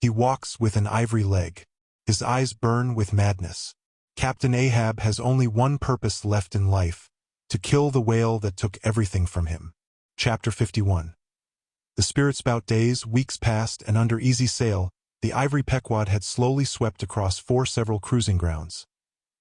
He walks with an ivory leg. His eyes burn with madness. Captain Ahab has only one purpose left in life: to kill the whale that took everything from him. Chapter 51. The spiritspout days, weeks passed, and under easy sail, the ivory Pequod had slowly swept across 4 several cruising grounds.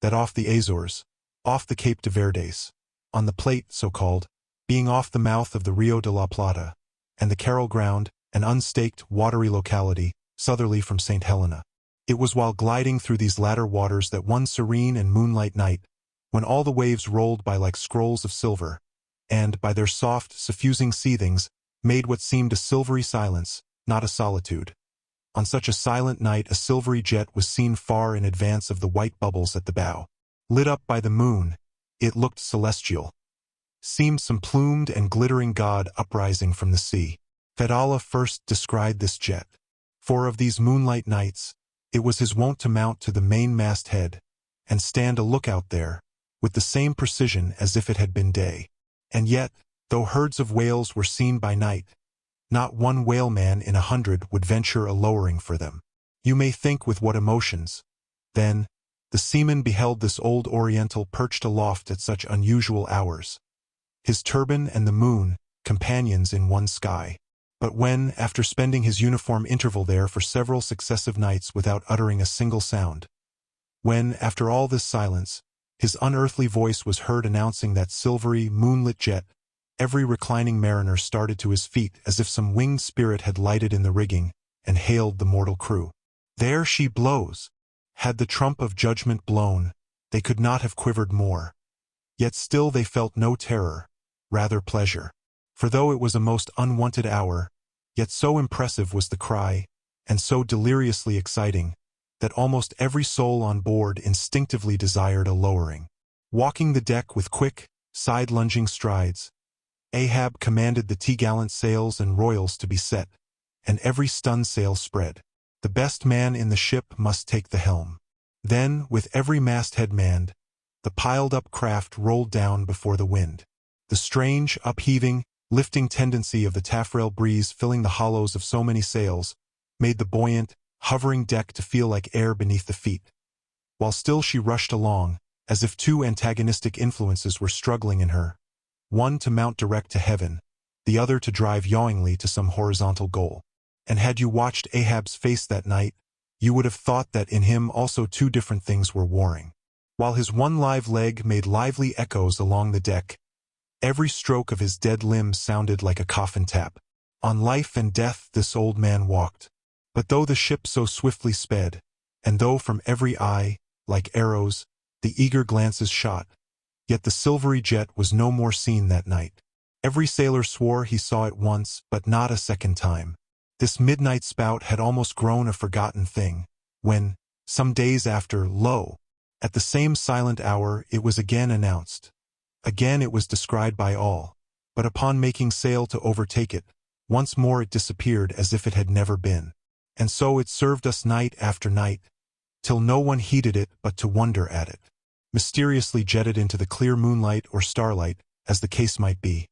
That off the Azores, off the Cape de Verdes, on the Plate, so-called, being off the mouth of the Rio de la Plata, and the Carroll Ground, an unstaked, watery locality, southerly from St. Helena. It was while gliding through these latter waters that one serene and moonlight night, when all the waves rolled by like scrolls of silver, and, by their soft, suffusing seethings, made what seemed a silvery silence, not a solitude. On such a silent night a silvery jet was seen far in advance of the white bubbles at the bow. Lit up by the moon, it looked celestial. Seemed some plumed and glittering god uprising from the sea. Fedallah first descried this jet. For of these moonlight nights, it was his wont to mount to the main masthead, and stand a lookout there, with the same precision as if it had been day. And yet, though herds of whales were seen by night, not one whaleman in 100 would venture a lowering for them. You may think with what emotions. Then, the seaman beheld this old Oriental perched aloft at such unusual hours. His turban and the moon, companions in one sky. But when, after spending his uniform interval there for several successive nights without uttering a single sound, when, after all this silence, his unearthly voice was heard announcing that silvery, moonlit jet, every reclining mariner started to his feet as if some winged spirit had lighted in the rigging and hailed the mortal crew. There she blows! Had the trump of judgment blown, they could not have quivered more. Yet still they felt no terror, rather pleasure. For though it was a most unwonted hour, yet so impressive was the cry, and so deliriously exciting, that almost every soul on board instinctively desired a lowering. Walking the deck with quick, side-lunging strides, Ahab commanded the t'gallant sails and royals to be set, and every stun-sail spread. The best man in the ship must take the helm. Then, with every masthead manned, the piled-up craft rolled down before the wind. The strange, upheaving, lifting tendency of the taffrail breeze filling the hollows of so many sails made the buoyant, hovering deck to feel like air beneath the feet, while still she rushed along, as if 2 antagonistic influences were struggling in her, one to mount direct to heaven, the other to drive yawingly to some horizontal goal. And had you watched Ahab's face that night, you would have thought that in him also 2 different things were warring. While his one live leg made lively echoes along the deck, every stroke of his dead limbs sounded like a coffin tap. On life and death this old man walked. But though the ship so swiftly sped, and though from every eye, like arrows, the eager glances shot, yet the silvery jet was no more seen that night. Every sailor swore he saw it once, but not a second time. This midnight spout had almost grown a forgotten thing, when, some days after, lo! At the same silent hour it was again announced. Again it was descried by all, but upon making sail to overtake it, once more it disappeared as if it had never been. And so it served us night after night, till no one heeded it but to wonder at it. Mysteriously jetted into the clear moonlight or starlight, as the case might be.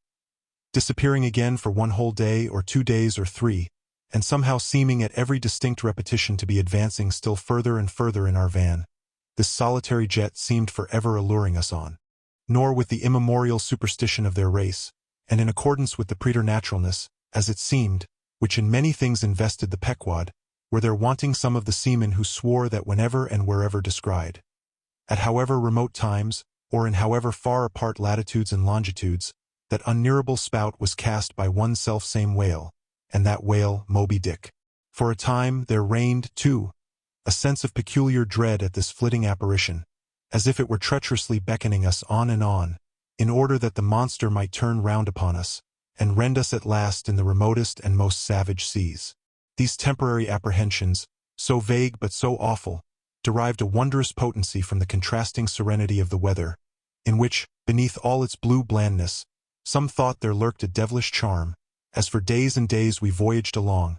Disappearing again for 1 whole day or 2 days or 3, and somehow seeming at every distinct repetition to be advancing still further and further in our van. This solitary jet seemed forever alluring us on. Nor with the immemorial superstition of their race, and in accordance with the preternaturalness, as it seemed, which in many things invested the Pequod, were there wanting some of the seamen who swore that whenever and wherever descried, at however remote times, or in however far apart latitudes and longitudes, that unnearable spout was cast by one self-same whale, and that whale Moby-Dick. For a time there reigned, too, a sense of peculiar dread at this flitting apparition, as if it were treacherously beckoning us on, in order that the monster might turn round upon us, and rend us at last in the remotest and most savage seas. These temporary apprehensions, so vague but so awful, derived a wondrous potency from the contrasting serenity of the weather, in which, beneath all its blue blandness, some thought there lurked a devilish charm, as for days and days we voyaged along,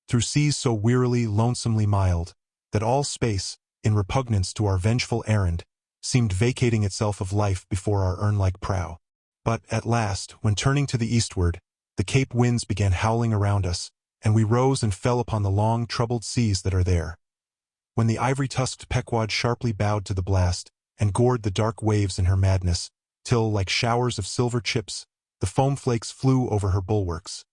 through seas so wearily, lonesomely mild, that all space, in repugnance to our vengeful errand, seemed vacating itself of life before our urn-like prow. But, at last, when turning to the eastward, the Cape winds began howling around us, and we rose and fell upon the long, troubled seas that are there. When the ivory-tusked Pequod sharply bowed to the blast, and gored the dark waves in her madness, till, like showers of silver chips, the foam flakes flew over her bulwarks.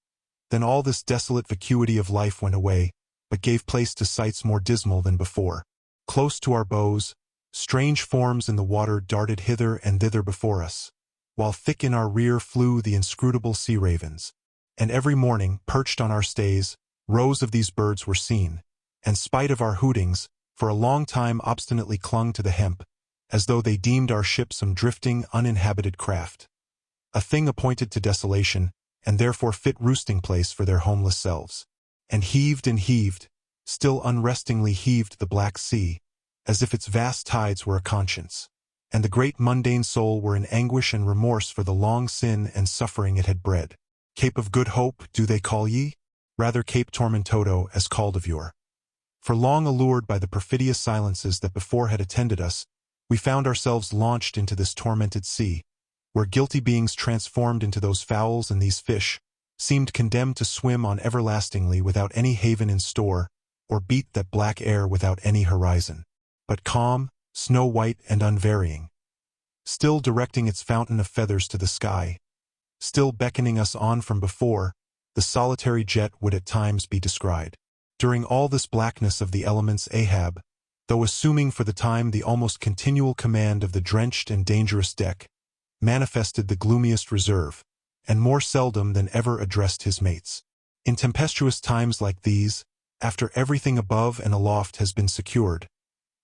Then all this desolate vacuity of life went away, but gave place to sights more dismal than before. Close to our bows, strange forms in the water darted hither and thither before us, while thick in our rear flew the inscrutable sea ravens. And every morning, perched on our stays, rows of these birds were seen, and spite of our hootings, for a long time obstinately clung to the hemp, as though they deemed our ship some drifting, uninhabited craft, a thing appointed to desolation, and therefore fit roosting place for their homeless selves. And heaved, still unrestingly heaved the black sea, as if its vast tides were a conscience, and the great mundane soul were in anguish and remorse for the long sin and suffering it had bred. Cape of Good Hope, do they call ye? Rather Cape Tormentoso, as called of yore. For long allured by the perfidious silences that before had attended us, we found ourselves launched into this tormented sea, where guilty beings transformed into those fowls and these fish, seemed condemned to swim on everlastingly without any haven in store, or beat that black air without any horizon. But calm, snow-white and unvarying, still directing its fountain of feathers to the sky, still beckoning us on from before, the solitary jet would at times be descried. During all this blackness of the elements, Ahab, though assuming for the time the almost continual command of the drenched and dangerous deck, manifested the gloomiest reserve, and more seldom than ever addressed his mates. In tempestuous times like these, after everything above and aloft has been secured,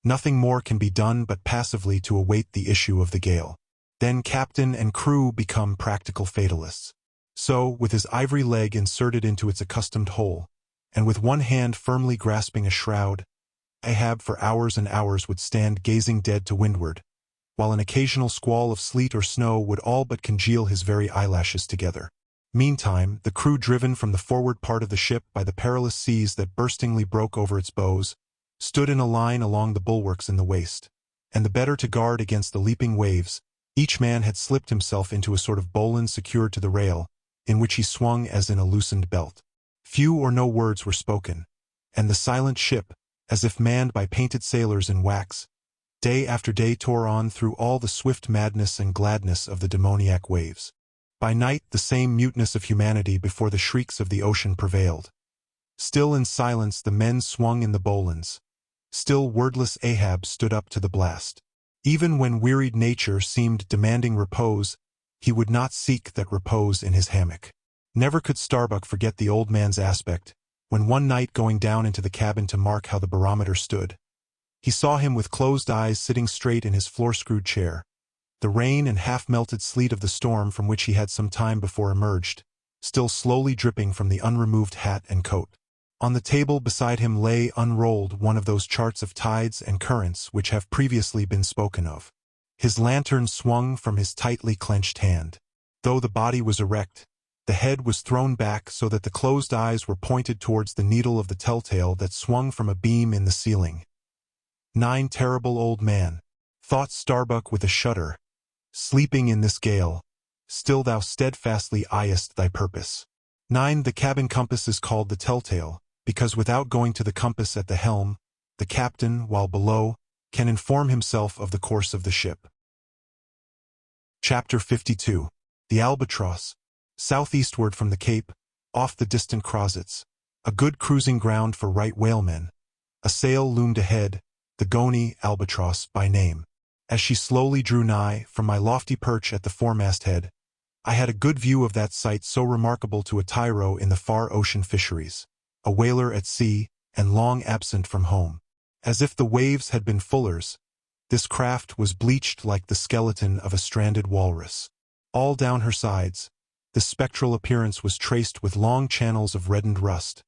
nothing more can be done but passively to await the issue of the gale. Then captain and crew become practical fatalists. So, with his ivory leg inserted into its accustomed hole, and with one hand firmly grasping a shroud, Ahab for hours and hours would stand gazing dead to windward, while an occasional squall of sleet or snow would all but congeal his very eyelashes together. Meantime, the crew, driven from the forward part of the ship by the perilous seas that burstingly broke over its bows, stood in a line along the bulwarks in the waist, and the better to guard against the leaping waves, each man had slipped himself into a sort of bowline secured to the rail, in which he swung as in a loosened belt. Few or no words were spoken, and the silent ship, as if manned by painted sailors in wax, day after day tore on through all the swift madness and gladness of the demoniac waves. By night the same muteness of humanity before the shrieks of the ocean prevailed. Still in silence the men swung in the bowlines. Still wordless Ahab stood up to the blast. Even when wearied nature seemed demanding repose, he would not seek that repose in his hammock. Never could Starbuck forget the old man's aspect, when one night going down into the cabin to mark how the barometer stood, he saw him with closed eyes sitting straight in his floor-screwed chair, the rain and half-melted sleet of the storm from which he had some time before emerged, still slowly dripping from the unremoved hat and coat. On the table beside him lay unrolled one of those charts of tides and currents which have previously been spoken of. His lantern swung from his tightly clenched hand. Though the body was erect, the head was thrown back so that the closed eyes were pointed towards the needle of the telltale that swung from a beam in the ceiling. "Nine terrible old man," thought Starbuck with a shudder, "sleeping in this gale, still thou steadfastly eyest thy purpose." 9. The cabin compass is called the telltale, because without going to the compass at the helm, the captain, while below, can inform himself of the course of the ship. Chapter 52. The Albatross. Southeastward from the Cape, off the distant Crozets, a good cruising ground for right whalemen. A sail loomed ahead, the Goney Albatross by name. As she slowly drew nigh, from my lofty perch at the foremast-head, I had a good view of that sight so remarkable to a tyro in the far ocean fisheries, a whaler at sea, and long absent from home. As if the waves had been fullers, this craft was bleached like the skeleton of a stranded walrus. All down her sides, the spectral appearance was traced with long channels of reddened rust,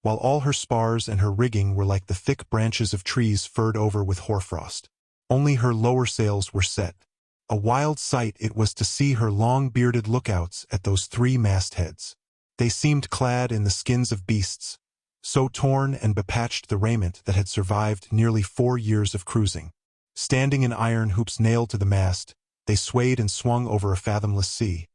while all her spars and her rigging were like the thick branches of trees furred over with hoarfrost. Only her lower sails were set. A wild sight it was to see her long-bearded lookouts at those three mastheads. They seemed clad in the skins of beasts, so torn and bepatched the raiment that had survived nearly 4 years of cruising. Standing in iron hoops nailed to the mast, they swayed and swung over a fathomless sea.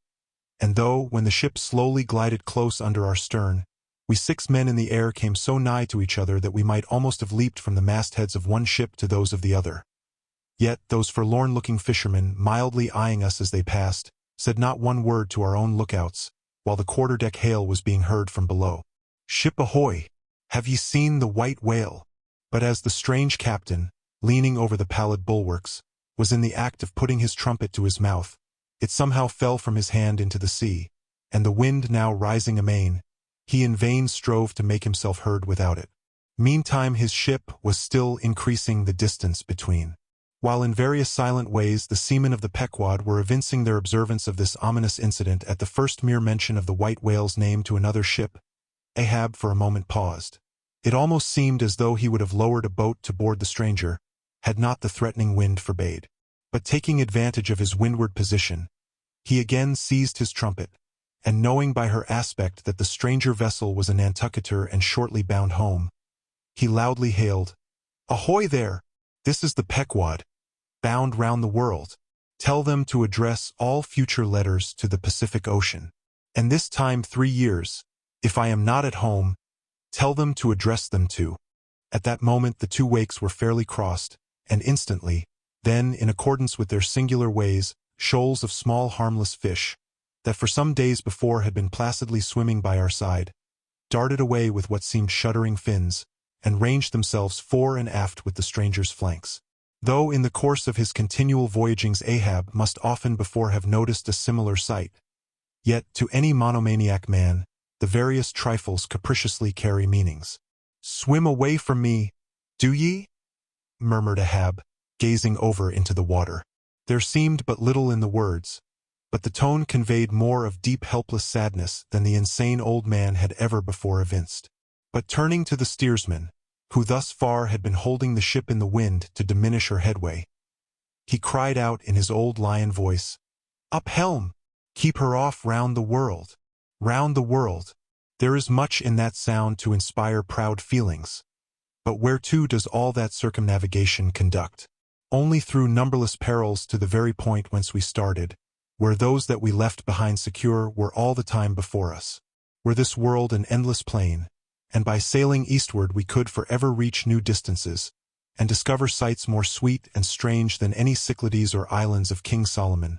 And though, when the ship slowly glided close under our stern, We 6 men in the air came so nigh to each other that we might almost have leaped from the mastheads of one ship to those of the other. Yet those forlorn-looking fishermen, mildly eyeing us as they passed, said not one word to our own lookouts, while the quarter-deck hail was being heard from below. "Ship ahoy! Have ye seen the white whale?" But as the strange captain, leaning over the pallid bulwarks, was in the act of putting his trumpet to his mouth, it somehow fell from his hand into the sea, and the wind now rising amain, he in vain strove to make himself heard without it. Meantime his ship was still increasing the distance between. While in various silent ways the seamen of the Pequod were evincing their observance of this ominous incident at the first mere mention of the white whale's name to another ship, Ahab for a moment paused. It almost seemed as though he would have lowered a boat to board the stranger, had not the threatening wind forbade. But taking advantage of his windward position, he again seized his trumpet, and knowing by her aspect that the stranger vessel was a Nantucketer and shortly bound home, he loudly hailed, "Ahoy there! This is the Pequod, bound round the world. Tell them to address all future letters to the Pacific Ocean. And this time 3 years, if I am not at home, tell them to address them to." At that moment the 2 wakes were fairly crossed, and instantly, then, in accordance with their singular ways, shoals of small harmless fish, that for some days before had been placidly swimming by our side, darted away with what seemed shuddering fins, and ranged themselves fore and aft with the stranger's flanks. Though in the course of his continual voyagings Ahab must often before have noticed a similar sight, yet to any monomaniac man, the various trifles capriciously carry meanings. "Swim away from me, do ye?" murmured Ahab, gazing over into the water. There seemed but little in the words, but the tone conveyed more of deep helpless sadness than the insane old man had ever before evinced. But turning to the steersman, who thus far had been holding the ship in the wind to diminish her headway, he cried out in his old lion voice, "Up helm! Keep her off round the world! Round the world!" There is much in that sound to inspire proud feelings. But whereto does all that circumnavigation conduct? Only through numberless perils to the very point whence we started, where those that we left behind secure were all the time before us. Were this world an endless plain, and by sailing eastward we could forever reach new distances, and discover sights more sweet and strange than any Cyclades or islands of King Solomon,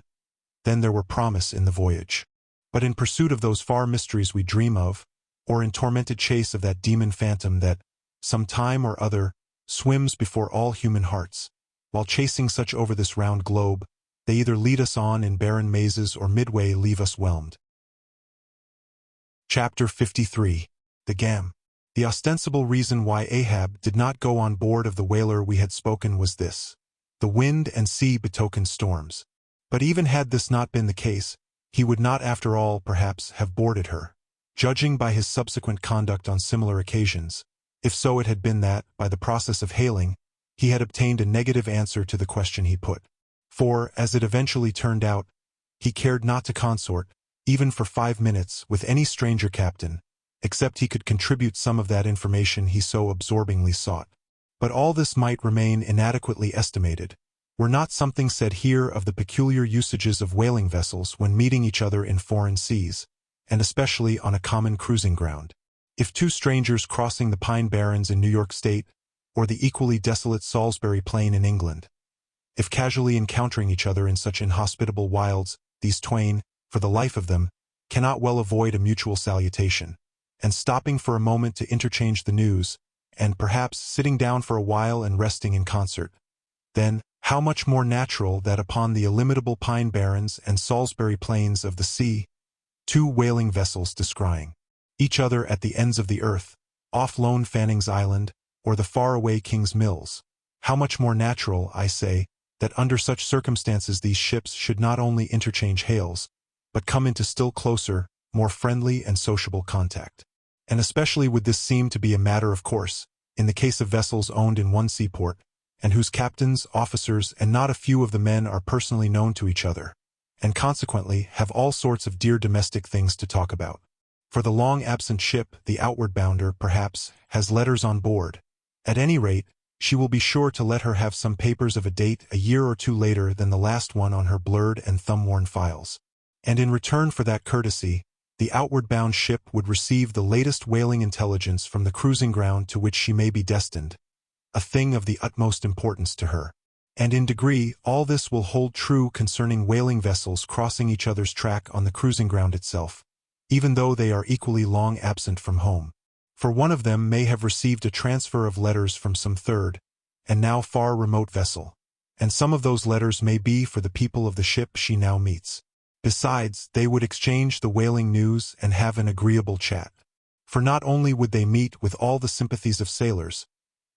then there were promise in the voyage. But in pursuit of those far mysteries we dream of, or in tormented chase of that demon phantom that, some time or other, swims before all human hearts, while chasing such over this round globe, they either lead us on in barren mazes or midway leave us whelmed. Chapter 53. The Gam. The ostensible reason why Ahab did not go on board of the whaler we had spoken was this: the wind and sea betokened storms. But even had this not been the case, he would not after all, perhaps, have boarded her, judging by his subsequent conduct on similar occasions, if so it had been that, by the process of hailing, he had obtained a negative answer to the question he put. For, as it eventually turned out, he cared not to consort, even for 5 minutes, with any stranger captain, except he could contribute some of that information he so absorbingly sought. But all this might remain inadequately estimated, were not something said here of the peculiar usages of whaling vessels when meeting each other in foreign seas, and especially on a common cruising ground. If 2 strangers crossing the Pine Barrens in New York State, or the equally desolate Salisbury Plain in England, if casually encountering each other in such inhospitable wilds, these twain, for the life of them, cannot well avoid a mutual salutation, and stopping for a moment to interchange the news, and perhaps sitting down for a while and resting in concert, then, how much more natural that upon the illimitable Pine Barrens and Salisbury Plains of the sea, 2 whaling vessels descrying each other at the ends of the earth, off lone Fanning's Island, or the far-away King's Mills. How much more natural, I say, that under such circumstances these ships should not only interchange hails, but come into still closer, more friendly and sociable contact. And especially would this seem to be a matter of course, in the case of vessels owned in one seaport, and whose captains, officers, and not a few of the men are personally known to each other, and consequently have all sorts of dear domestic things to talk about. For the long-absent ship, the outward bounder, perhaps, has letters on board. At any rate, she will be sure to let her have some papers of a date a year or 2 later than the last one on her blurred and thumb-worn files. And in return for that courtesy, The outward-bound ship would receive the latest whaling intelligence from the cruising ground to which she may be destined, a thing of the utmost importance to her. And in degree, all this will hold true concerning whaling vessels crossing each other's track on the cruising ground itself, even though they are equally long absent from home. For one of them may have received a transfer of letters from some third, and now far remote vessel, and some of those letters may be for the people of the ship she now meets. Besides, they would exchange the whaling news and have an agreeable chat. For not only would they meet with all the sympathies of sailors,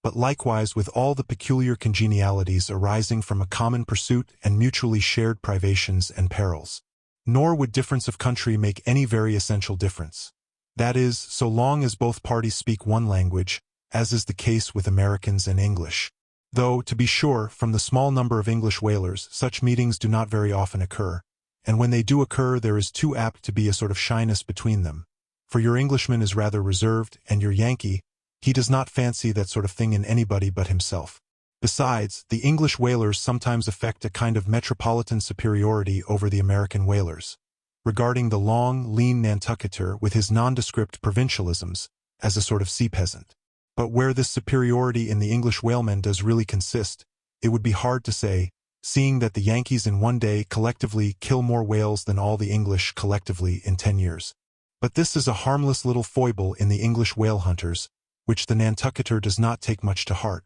but likewise with all the peculiar congenialities arising from a common pursuit and mutually shared privations and perils. Nor would difference of country make any very essential difference. That is, so long as both parties speak one language, as is the case with Americans and English. Though, to be sure, from the small number of English whalers, such meetings do not very often occur, and when they do occur there is too apt to be a sort of shyness between them. For your Englishman is rather reserved, and your Yankee, he does not fancy that sort of thing in anybody but himself. Besides, the English whalers sometimes affect a kind of metropolitan superiority over the American whalers, regarding the long, lean Nantucketer with his nondescript provincialisms as a sort of sea peasant. But where this superiority in the English whalemen does really consist, it would be hard to say, seeing that the Yankees in one day collectively kill more whales than all the English collectively in 10 years. But this is a harmless little foible in the English whale hunters, which the Nantucketer does not take much to heart.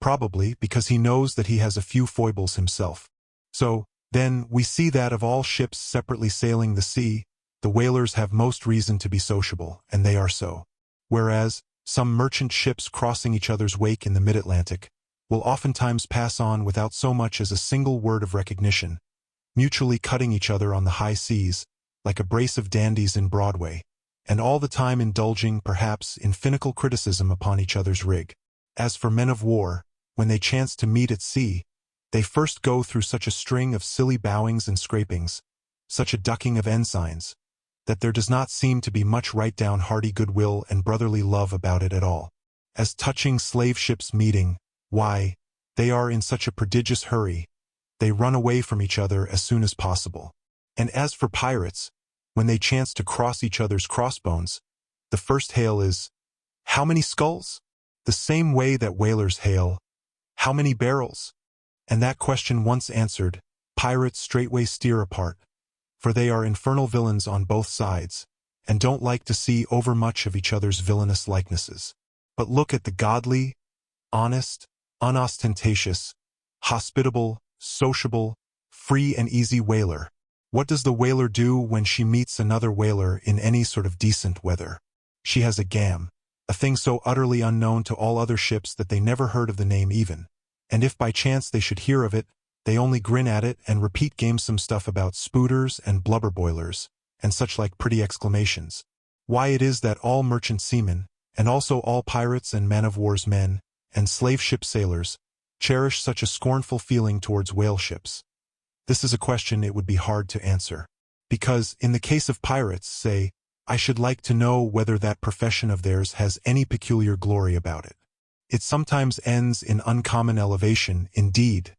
Probably because he knows that he has a few foibles himself. So, then, we see that of all ships separately sailing the sea, the whalers have most reason to be sociable, and they are so. Whereas, some merchant ships crossing each other's wake in the mid-Atlantic will oftentimes pass on without so much as a single word of recognition, mutually cutting each other on the high seas, like a brace of dandies in Broadway, and all the time indulging, perhaps, in finical criticism upon each other's rig. As for men of war, when they chance to meet at sea, they first go through such a string of silly bowings and scrapings, such a ducking of ensigns, that there does not seem to be much right-down hearty goodwill and brotherly love about it at all. As touching slave ships meeting, why, they are in such a prodigious hurry, they run away from each other as soon as possible. And as for pirates, when they chance to cross each other's crossbones, the first hail is, "How many skulls?" The same way that whalers hail, "How many barrels?" And that question once answered, pirates straightway steer apart, for they are infernal villains on both sides, and don't like to see overmuch of each other's villainous likenesses. But look at the godly, honest, unostentatious, hospitable, sociable, free and easy whaler. What does the whaler do when she meets another whaler in any sort of decent weather? She has a gam, a thing so utterly unknown to all other ships that they never heard of the name even, and if by chance they should hear of it, they only grin at it and repeat gamesome stuff about spooters and blubber boilers, and such like pretty exclamations. Why it is that all merchant seamen, and also all pirates and man-of-war's men, and slave-ship sailors, cherish such a scornful feeling towards whale ships. This is a question it would be hard to answer. Because, in the case of pirates, say, I should like to know whether that profession of theirs has any peculiar glory about it. It sometimes ends in uncommon elevation, indeed,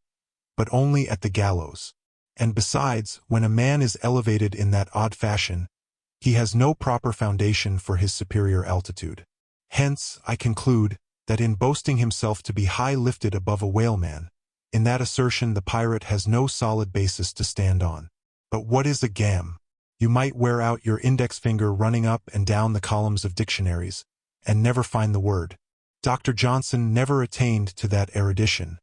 but only at the gallows. And besides, when a man is elevated in that odd fashion, he has no proper foundation for his superior altitude. Hence, I conclude, that in boasting himself to be high-lifted above a whaleman, in that assertion the pirate has no solid basis to stand on. But what is a gam? You might wear out your index finger running up and down the columns of dictionaries, and never find the word. Dr. Johnson never attained to that erudition.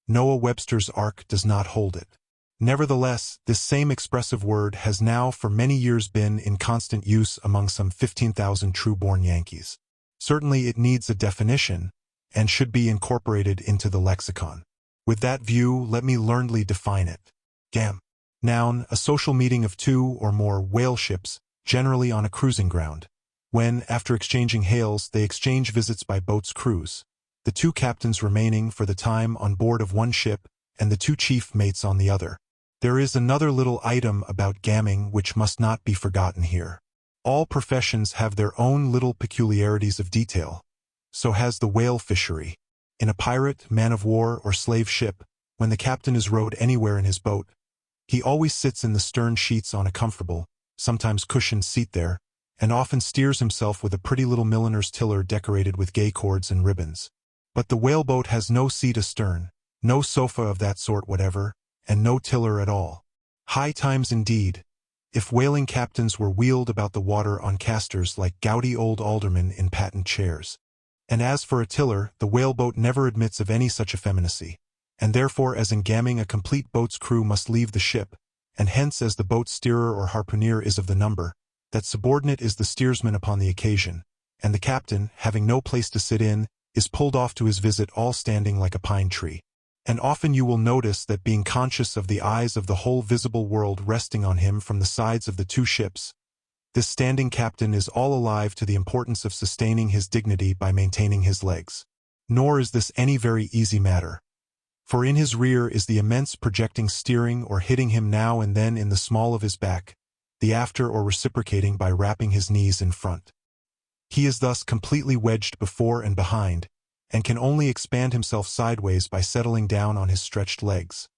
Noah Webster's Ark does not hold it. Nevertheless, this same expressive word has now for many years been in constant use among some 15,000 true-born Yankees. Certainly it needs a definition, and should be incorporated into the lexicon. With that view, let me learnedly define it. Gam. Noun, a social meeting of two or more whale ships, generally on a cruising ground, when, after exchanging hails, they exchange visits by boat's cruise, the two captains remaining for the time on board of one ship and the two chief mates on the other. There is another little item about gamming which must not be forgotten here. All professions have their own little peculiarities of detail. So has the whale fishery. In a pirate, man-of-war, or slave ship, when the captain is rowed anywhere in his boat, he always sits in the stern sheets on a comfortable, sometimes cushioned seat there, and often steers himself with a pretty little milliner's tiller decorated with gay cords and ribbons. But the whaleboat has no seat astern, no sofa of that sort whatever, and no tiller at all. High times indeed, if whaling captains were wheeled about the water on casters like gouty old aldermen in patent chairs. And as for a tiller, the whaleboat never admits of any such effeminacy, and therefore as in gamming a complete boat's crew must leave the ship, and hence as the boat's steerer or harpooner is of the number, that subordinate is the steersman upon the occasion, and the captain, having no place to sit in, is pulled off to his visit all standing like a pine tree. And often you will notice that being conscious of the eyes of the whole visible world resting on him from the sides of the two ships, this standing captain is all alive to the importance of sustaining his dignity by maintaining his legs. Nor is this any very easy matter, for in his rear is the immense projecting steering or hitting him now and then in the small of his back, the after or reciprocating by wrapping his knees in front. He is thus completely wedged before and behind, and can only expand himself sideways by settling down on his stretched legs.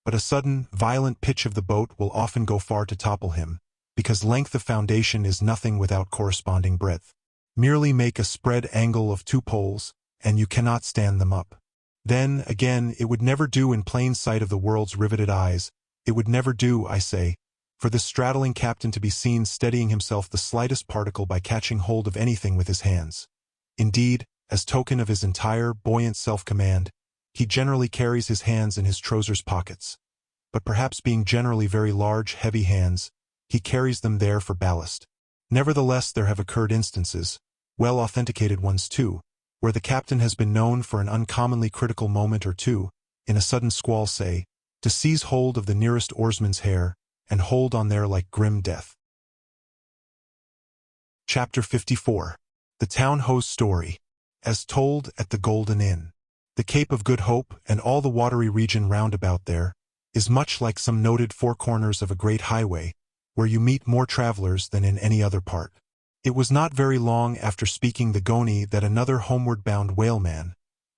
But a sudden, violent pitch of the boat will often go far to topple him, because length of foundation is nothing without corresponding breadth. Merely make a spread angle of 2 poles, and you cannot stand them up. Then, again, it would never do in plain sight of the world's riveted eyes, it would never do, I say, for this straddling captain to be seen steadying himself the slightest particle by catching hold of anything with his hands. Indeed, as token of his entire, buoyant self-command, he generally carries his hands in his trousers pockets. But perhaps being generally very large, heavy hands, he carries them there for ballast. Nevertheless, there have occurred instances, well authenticated ones too, where the captain has been known for an uncommonly critical moment or two, in a sudden squall say, to seize hold of the nearest oarsman's hair, and hold on there like grim death. Chapter 54. The Town Ho's Story. As told at the Golden Inn. The Cape of Good Hope, and all the watery region round about there, is much like some noted four corners of a great highway, where you meet more travelers than in any other part. It was not very long after speaking the Goni that another homeward-bound whaleman,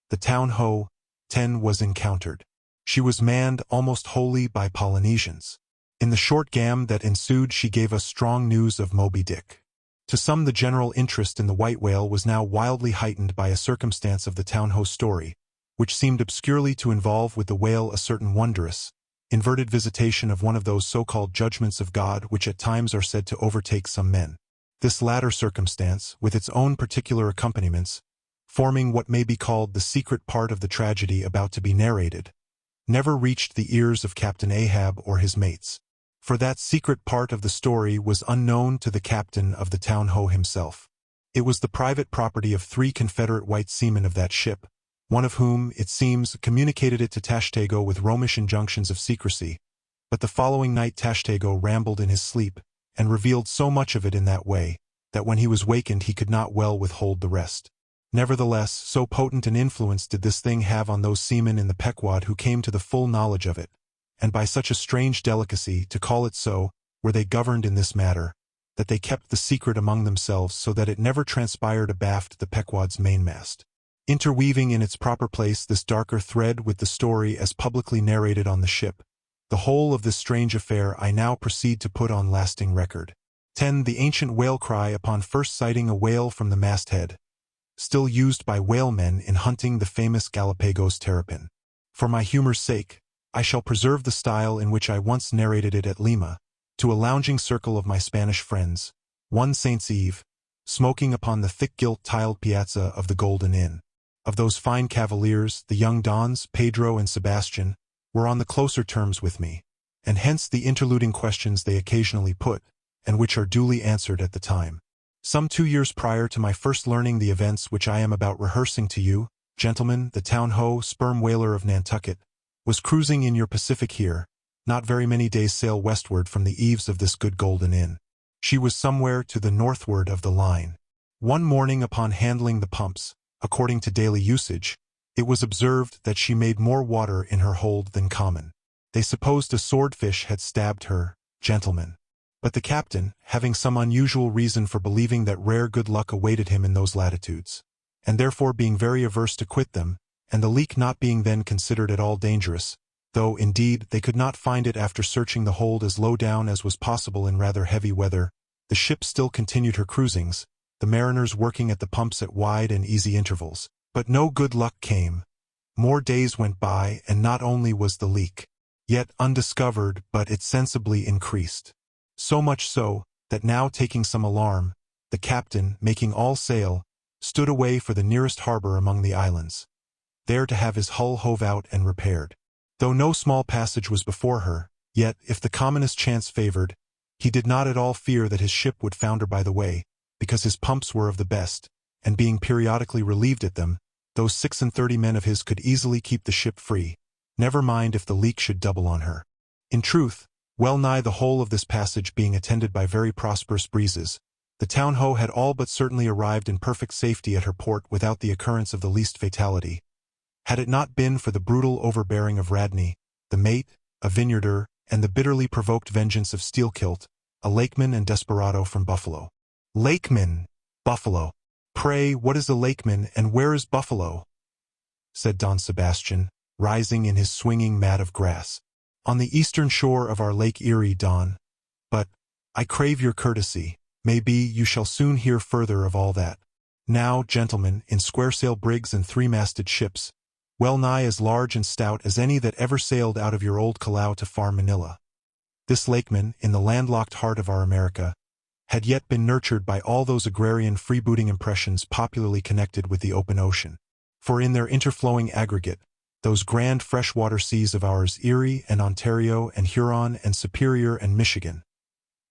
the Town Ho, 10 was encountered. She was manned almost wholly by Polynesians. In the short gam that ensued she gave us strong news of Moby-Dick. To some the general interest in the white whale was now wildly heightened by a circumstance of the Town Ho story, which seemed obscurely to involve with the whale a certain wondrous, inverted visitation of one of those so-called judgments of God which at times are said to overtake some men. This latter circumstance, with its own particular accompaniments, forming what may be called the secret part of the tragedy about to be narrated, never reached the ears of Captain Ahab or his mates. For that secret part of the story was unknown to the captain of the Town Ho himself. It was the private property of 3 Confederate white seamen of that ship, one of whom, it seems, communicated it to Tashtego with Romish injunctions of secrecy, but the following night Tashtego rambled in his sleep, and revealed so much of it in that way, that when he was wakened he could not well withhold the rest. Nevertheless, so potent an influence did this thing have on those seamen in the Pequod who came to the full knowledge of it, and by such a strange delicacy, to call it so, were they governed in this matter, that they kept the secret among themselves so that it never transpired abaft the Pequod's mainmast. Interweaving in its proper place this darker thread with the story as publicly narrated on the ship, the whole of this strange affair I now proceed to put on lasting record. 10. The ancient whale cry upon first sighting a whale from the masthead, still used by whalemen in hunting the famous Galapagos terrapin. For my humor's sake, I shall preserve the style in which I once narrated it at Lima, to a lounging circle of my Spanish friends, one Saint's Eve, smoking upon the thick gilt tiled piazza of the Golden Inn. Of those fine cavaliers, the young Dons, Pedro and Sebastian, were on the closer terms with me, and hence the interluding questions they occasionally put, and which are duly answered at the time. Some 2 years prior to my first learning the events which I am about rehearsing to you, gentlemen, the Town Ho, sperm whaler of Nantucket, was cruising in your Pacific here, not very many days' sail westward from the eaves of this good Golden Inn. She was somewhere to the northward of the line. One morning upon handling the pumps, according to daily usage, it was observed that she made more water in her hold than common. They supposed a swordfish had stabbed her, gentlemen. But the captain, having some unusual reason for believing that rare good luck awaited him in those latitudes, and therefore being very averse to quit them, and the leak not being then considered at all dangerous, though, indeed, they could not find it after searching the hold as low down as was possible in rather heavy weather. The ship still continued her cruisings, the mariners working at the pumps at wide and easy intervals. But no good luck came. More days went by, and not only was the leak yet undiscovered, but it sensibly increased. So much so, that now, taking some alarm, the captain, making all sail, stood away for the nearest harbor among the islands, there to have his hull hove out and repaired. Though no small passage was before her, yet, if the commonest chance favored, he did not at all fear that his ship would founder by the way, because his pumps were of the best, and being periodically relieved at them, those 36 men of his could easily keep the ship free, never mind if the leak should double on her. In truth, well nigh the whole of this passage being attended by very prosperous breezes, the town-ho had all but certainly arrived in perfect safety at her port without the occurrence of the least fatality. Had it not been for the brutal overbearing of Radney, the mate, a vineyarder, and the bitterly provoked vengeance of Steelkilt, a lakeman and desperado from Buffalo. Lakeman! Buffalo! Pray, what is a lakeman, and where is Buffalo? Said Don Sebastian, rising in his swinging mat of grass. On the eastern shore of our Lake Erie, Don. But, I crave your courtesy, may be you shall soon hear further of all that. Now, gentlemen, in square-sail brigs and three-masted ships, well nigh as large and stout as any that ever sailed out of your old Callao to far Manila. This lakeman, in the landlocked heart of our America, had yet been nurtured by all those agrarian freebooting impressions popularly connected with the open ocean. For in their interflowing aggregate, those grand freshwater seas of ours, Erie and Ontario and Huron and Superior and Michigan,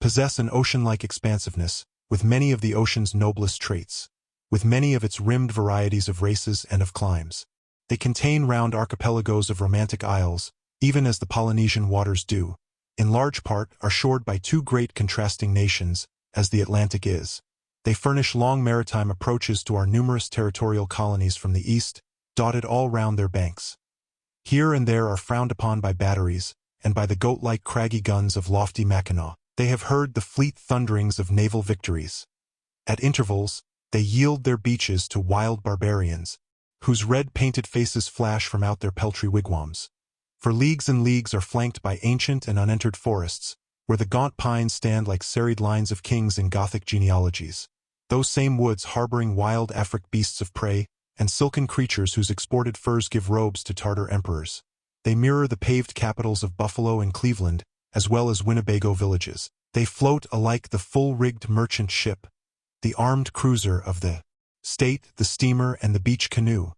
possess an ocean-like expansiveness, with many of the ocean's noblest traits, with many of its rimmed varieties of races and of climes. They contain round archipelagos of romantic isles, even as the Polynesian waters do, in large part are shored by two great contrasting nations, as the Atlantic is. They furnish long maritime approaches to our numerous territorial colonies from the east, dotted all round their banks. Here and there are frowned upon by batteries, and by the goat-like craggy guns of lofty Mackinaw. They have heard the fleet thunderings of naval victories. At intervals, they yield their beaches to wild barbarians, whose red-painted faces flash from out their peltry wigwams. For leagues and leagues are flanked by ancient and unentered forests, where the gaunt pines stand like serried lines of kings in Gothic genealogies. Those same woods harboring wild Afric beasts of prey, and silken creatures whose exported furs give robes to Tartar emperors. They mirror the paved capitals of Buffalo and Cleveland, as well as Winnebago villages. They float alike the full-rigged merchant ship, the armed cruiser of the state, the steamer, and the beach canoe.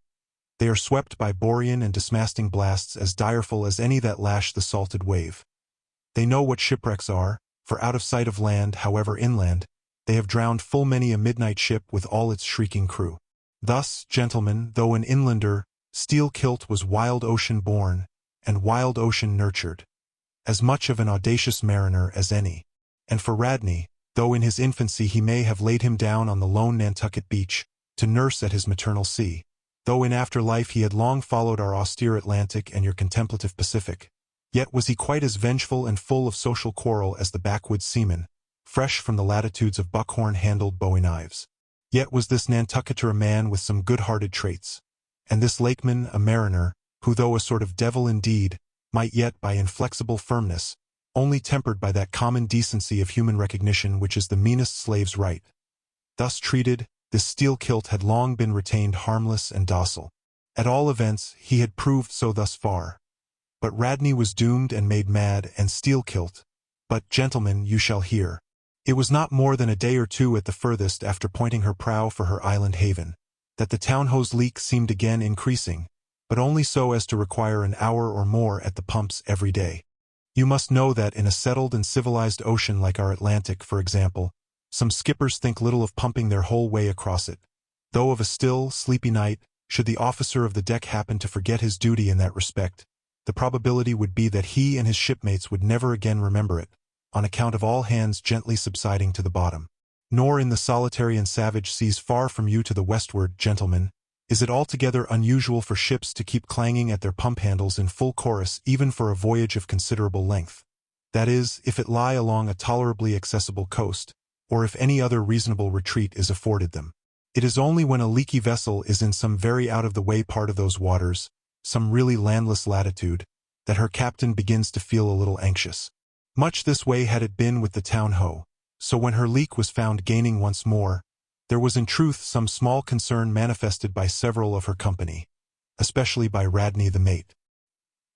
They are swept by borean and dismasting blasts as direful as any that lash the salted wave. They know what shipwrecks are, for out of sight of land, however inland, they have drowned full many a midnight ship with all its shrieking crew. Thus, gentlemen, though an inlander, Steelkilt was wild ocean born, and wild ocean nurtured, as much of an audacious mariner as any. And for Radney, though in his infancy he may have laid him down on the lone Nantucket beach, to nurse at his maternal sea, though in after life he had long followed our austere Atlantic and your contemplative Pacific, yet was he quite as vengeful and full of social quarrel as the backwoods seaman, fresh from the latitudes of buckhorn-handled bowie knives. Yet was this Nantucketer a man with some good-hearted traits, and this lakeman a mariner, who though a sort of devil indeed, might yet by inflexible firmness, only tempered by that common decency of human recognition which is the meanest slave's right. Thus treated, this Steelkilt had long been retained harmless and docile. At all events, he had proved so thus far. But Radney was doomed and made mad, and Steelkilt. But, gentlemen, you shall hear. It was not more than a day or two at the furthest after pointing her prow for her island haven, that the town-ho's leak seemed again increasing, but only so as to require an hour or more at the pumps every day. You must know that in a settled and civilized ocean like our Atlantic, for example, some skippers think little of pumping their whole way across it, though of a still, sleepy night, should the officer of the deck happen to forget his duty in that respect, the probability would be that he and his shipmates would never again remember it, on account of all hands gently subsiding to the bottom. Nor in the solitary and savage seas far from you to the westward, gentlemen, is it altogether unusual for ships to keep clanging at their pump handles in full chorus even for a voyage of considerable length. That is, if it lie along a tolerably accessible coast, or if any other reasonable retreat is afforded them. It is only when a leaky vessel is in some very out-of-the-way part of those waters, some really landless latitude, that her captain begins to feel a little anxious. Much this way had it been with the town-ho, so when her leak was found gaining once more, there was in truth some small concern manifested by several of her company, especially by Radney the mate.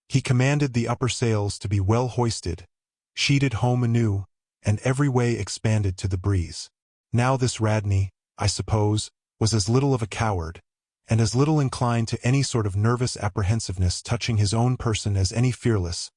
He commanded the upper sails to be well hoisted, sheeted home anew, and every way expanded to the breeze. Now this Radney, I suppose, was as little of a coward, and as little inclined to any sort of nervous apprehensiveness touching his own person as any fearless,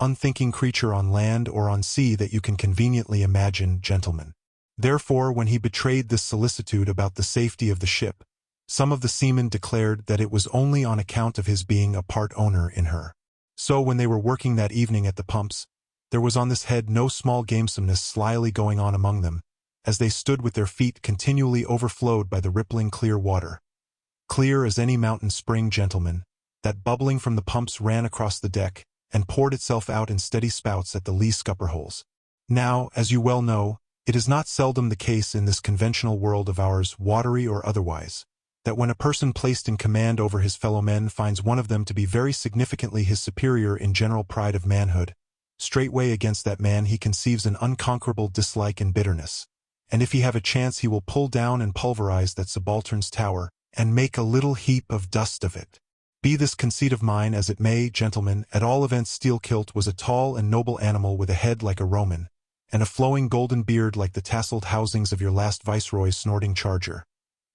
unthinking creature on land or on sea that you can conveniently imagine, gentlemen. Therefore, when he betrayed this solicitude about the safety of the ship, some of the seamen declared that it was only on account of his being a part owner in her. So when they were working that evening at the pumps, there was on this head no small gamesomeness slyly going on among them, as they stood with their feet continually overflowed by the rippling clear water. Clear as any mountain spring, gentlemen, that bubbling from the pumps ran across the deck, and poured itself out in steady spouts at the lee scupper-holes. Now, as you well know, it is not seldom the case in this conventional world of ours, watery or otherwise, that when a person placed in command over his fellow men finds one of them to be very significantly his superior in general pride of manhood, straightway against that man he conceives an unconquerable dislike and bitterness, and if he have a chance he will pull down and pulverize that subaltern's tower, and make a little heap of dust of it. Be this conceit of mine as it may, gentlemen, at all events Steelkilt was a tall and noble animal with a head like a Roman, and a flowing golden beard like the tasseled housings of your last viceroy's snorting charger,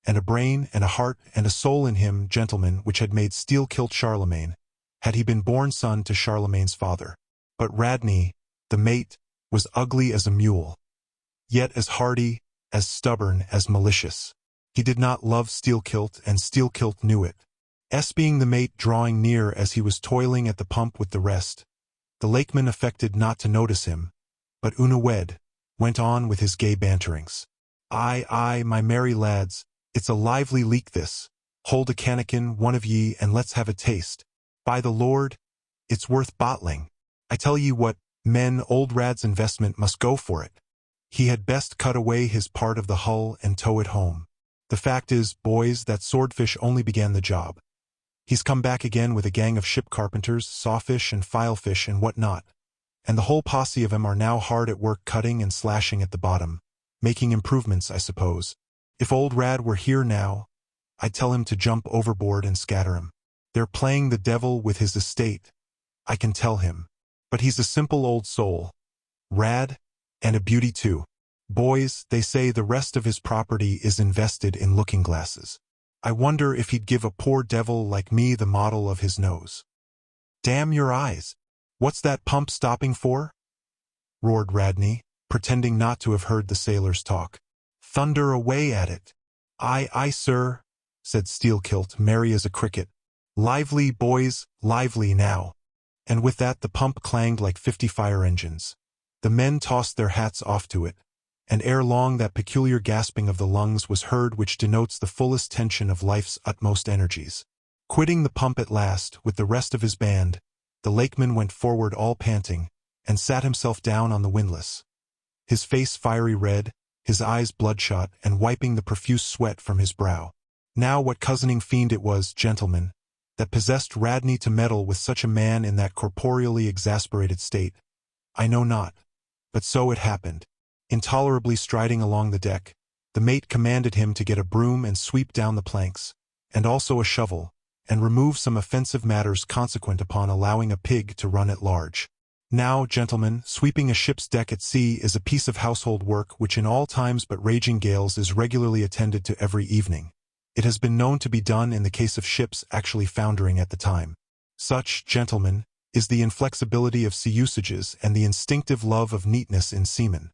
and a brain and a heart and a soul in him, gentlemen, which had made Steelkilt Charlemagne, had he been born son to Charlemagne's father. But Radney, the mate, was ugly as a mule, yet as hardy, as stubborn, as malicious. He did not love Steelkilt, and Steelkilt knew it. Being the mate drawing near as he was toiling at the pump with the rest, the lakeman affected not to notice him, but unawed, went on with his gay banterings. Aye, my merry lads, it's a lively leak this. Hold a cannikin, one of ye, and let's have a taste. By the Lord, it's worth bottling. I tell ye what, men, old Rad's investment must go for it. He had best cut away his part of the hull and tow it home. The fact is, boys, that swordfish only began the job. He's come back again with a gang of ship carpenters, sawfish and filefish and what not, and the whole posse of 'em are now hard at work cutting and slashing at the bottom, making improvements, I suppose. If old Rad were here now, I'd tell him to jump overboard and scatter 'em. They're playing the devil with his estate, I can tell him. But he's a simple old soul, Rad, and a beauty too. Boys, they say the rest of his property is invested in looking-glasses. I wonder if he'd give a poor devil like me the model of his nose. Damn your eyes! What's that pump stopping for? Roared Radney, pretending not to have heard the sailors talk. Thunder away at it! Aye, sir, said Steelkilt, merry as a cricket. Lively, boys, lively now! And with that the pump clanged like 50 fire engines. The men tossed their hats off to it, and ere long that peculiar gasping of the lungs was heard which denotes the fullest tension of life's utmost energies. Quitting the pump at last, with the rest of his band, the lakeman went forward all panting, and sat himself down on the windlass, his face fiery red, his eyes bloodshot, and wiping the profuse sweat from his brow. Now what cozening fiend it was, gentlemen, that possessed Radney to meddle with such a man in that corporeally exasperated state, I know not, but so it happened. Intolerably striding along the deck, the mate commanded him to get a broom and sweep down the planks, and also a shovel, and remove some offensive matters consequent upon allowing a pig to run at large. Now, gentlemen, sweeping a ship's deck at sea is a piece of household work which in all times but raging gales is regularly attended to every evening. It has been known to be done in the case of ships actually foundering at the time. Such, gentlemen, is the inflexibility of sea usages and the instinctive love of neatness in seamen,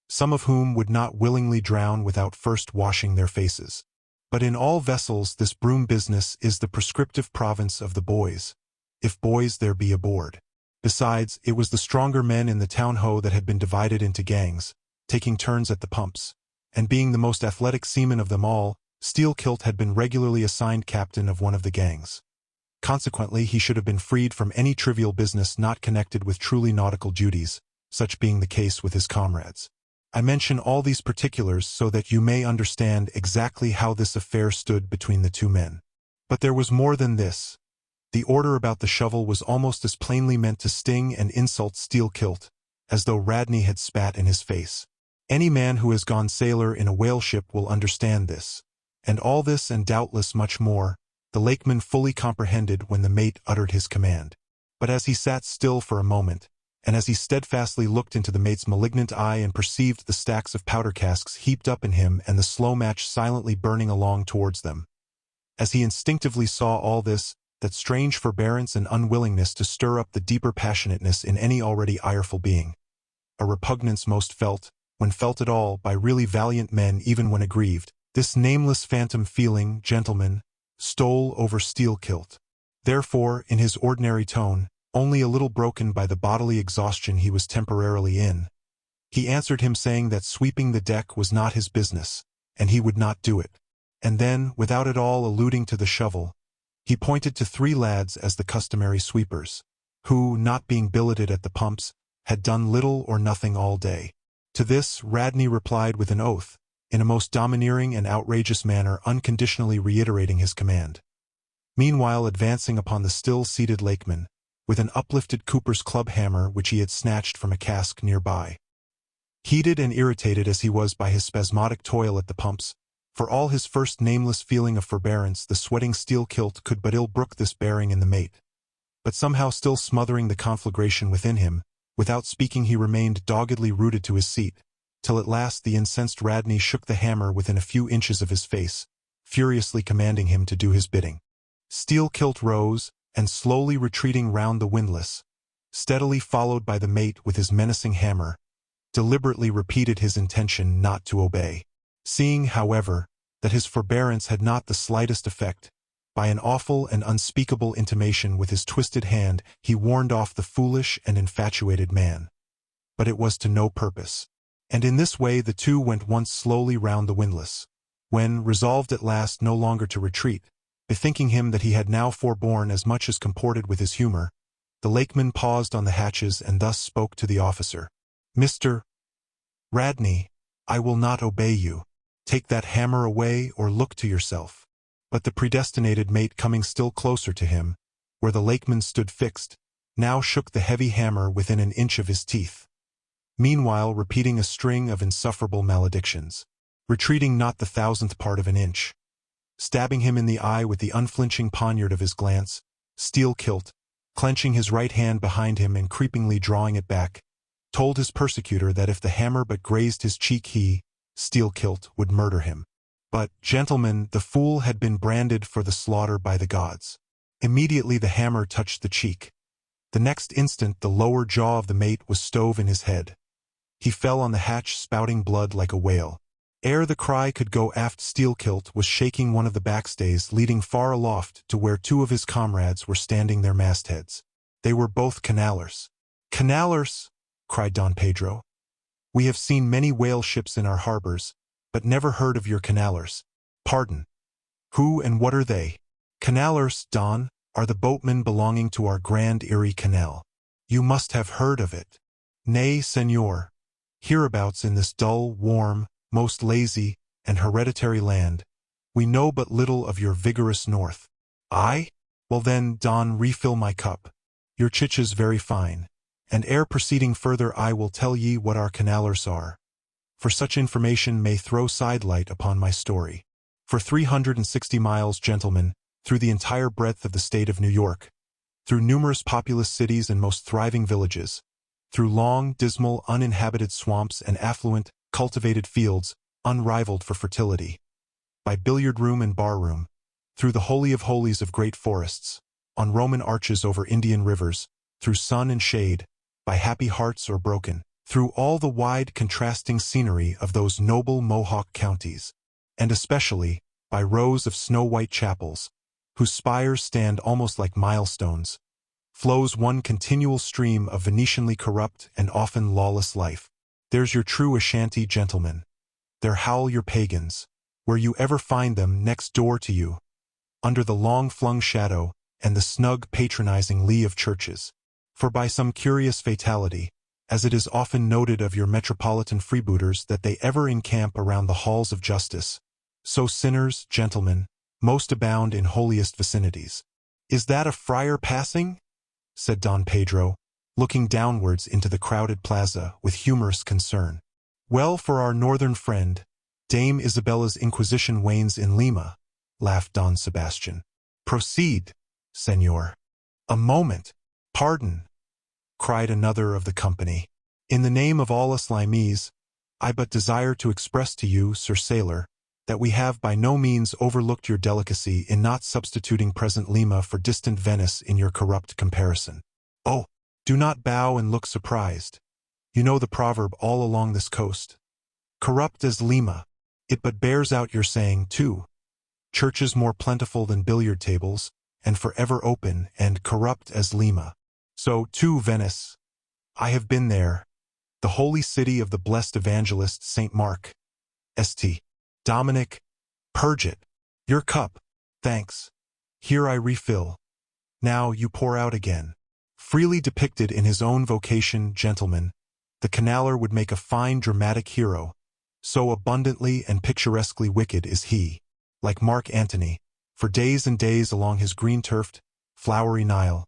some of whom would not willingly drown without first washing their faces. But in all vessels this broom business is the prescriptive province of the boys, if boys there be aboard. Besides, it was the stronger men in the town-ho that had been divided into gangs, taking turns at the pumps, and being the most athletic seaman of them all, Steelkilt had been regularly assigned captain of one of the gangs. Consequently, he should have been freed from any trivial business not connected with truly nautical duties, such being the case with his comrades. I mention all these particulars so that you may understand exactly how this affair stood between the two men. But there was more than this. The order about the shovel was almost as plainly meant to sting and insult Steelkilt, as though Radney had spat in his face. Any man who has gone sailor in a whale ship will understand this. And all this and doubtless much more, the lakeman fully comprehended when the mate uttered his command. But as he sat still for a moment, and as he steadfastly looked into the mate's malignant eye and perceived the stacks of powder casks heaped up in him and the slow match silently burning along towards them, as he instinctively saw all this, that strange forbearance and unwillingness to stir up the deeper passionateness in any already ireful being, a repugnance most felt, when felt at all, by really valiant men even when aggrieved, this nameless phantom feeling, gentlemen, stole over Steelkilt. Therefore, in his ordinary tone, only a little broken by the bodily exhaustion he was temporarily in, he answered him saying that sweeping the deck was not his business, and he would not do it. And then, without at all alluding to the shovel, he pointed to 3 lads as the customary sweepers, who, not being billeted at the pumps, had done little or nothing all day. To this, Radney replied with an oath, in a most domineering and outrageous manner, unconditionally reiterating his command. Meanwhile advancing upon the still-seated lakeman, with an uplifted cooper's club hammer which he had snatched from a cask nearby. Heated and irritated as he was by his spasmodic toil at the pumps, for all his first nameless feeling of forbearance, the sweating Steelkilt could but ill brook this bearing in the mate. But somehow still smothering the conflagration within him, without speaking he remained doggedly rooted to his seat, till at last the incensed Radney shook the hammer within a few inches of his face, furiously commanding him to do his bidding. Steelkilt rose, and slowly retreating round the windlass, steadily followed by the mate with his menacing hammer, deliberately repeated his intention not to obey. Seeing, however, that his forbearance had not the slightest effect, by an awful and unspeakable intimation with his twisted hand he warned off the foolish and infatuated man. But it was to no purpose, and in this way the two went once slowly round the windlass, when, resolved at last no longer to retreat, bethinking him that he had now forborne as much as comported with his humor, the lakeman paused on the hatches and thus spoke to the officer. "Mr. Radney, I will not obey you. Take that hammer away or look to yourself." But the predestinated mate, coming still closer to him, where the lakeman stood fixed, now shook the heavy hammer within an inch of his teeth, meanwhile repeating a string of insufferable maledictions, retreating not the 1,000th part of an inch, stabbing him in the eye with the unflinching poniard of his glance. Steelkilt, clenching his right hand behind him and creepingly drawing it back, told his persecutor that if the hammer but grazed his cheek he, Steelkilt, would murder him. But, gentlemen, the fool had been branded for the slaughter by the gods. Immediately the hammer touched the cheek. The next instant the lower jaw of the mate was stove in his head. He fell on the hatch spouting blood like a whale. Ere the cry could go aft, Steelkilt was shaking one of the backstays leading far aloft to where 2 of his comrades were standing their mastheads. They were both canallers. "Canallers!" cried Don Pedro. "We have seen many whale ships in our harbors, but never heard of your canallers." "Pardon. Who and what are they?" "Canallers, Don, are the boatmen belonging to our Grand Erie Canal. You must have heard of it." "Nay, senor. Hereabouts in this dull, warm, most lazy, and hereditary land, we know but little of your vigorous north." "Aye? Well then, Don, refill my cup. Your chiches very fine. And ere proceeding further I will tell ye what our canallers are, for such information may throw sidelight upon my story. For 360 miles, gentlemen, through the entire breadth of the state of New York, through numerous populous cities and most thriving villages, through long, dismal, uninhabited swamps and affluent, cultivated fields, unrivaled for fertility, by billiard room and bar room, through the holy of holies of great forests, on Roman arches over Indian rivers, through sun and shade, by happy hearts or broken, through all the wide contrasting scenery of those noble Mohawk counties, and especially by rows of snow-white chapels, whose spires stand almost like milestones, flows one continual stream of Venetianly corrupt and often lawless life. There's your true Ashanti, gentlemen. There howl your pagans, where you ever find them, next door to you, under the long-flung shadow and the snug patronizing lee of churches. For by some curious fatality, as it is often noted of your metropolitan freebooters that they ever encamp around the halls of justice, so sinners, gentlemen, most abound in holiest vicinities. "Is that a friar passing?" said Don Pedro, looking downwards into the crowded plaza with humorous concern. "Well, for our northern friend, Dame Isabella's Inquisition wanes in Lima," laughed Don Sebastian. "Proceed, senor." "A moment. Pardon," cried another of the company. "In the name of all us Limese, I but desire to express to you, Sir Sailor, that we have by no means overlooked your delicacy in not substituting present Lima for distant Venice in your corrupt comparison. Oh, do not bow and look surprised. You know the proverb all along this coast. Corrupt as Lima. It but bears out your saying, too. Churches more plentiful than billiard tables, and forever open, and corrupt as Lima. So, too, Venice. I have been there, the holy city of the blessed evangelist St. Mark. St. Dominic, purge it. Your cup, thanks. Here I refill. Now you pour out again." Freely depicted in his own vocation, gentlemen, the canaler would make a fine dramatic hero, so abundantly and picturesquely wicked is he. Like Mark Antony, for days and days along his green-turfed, flowery Nile,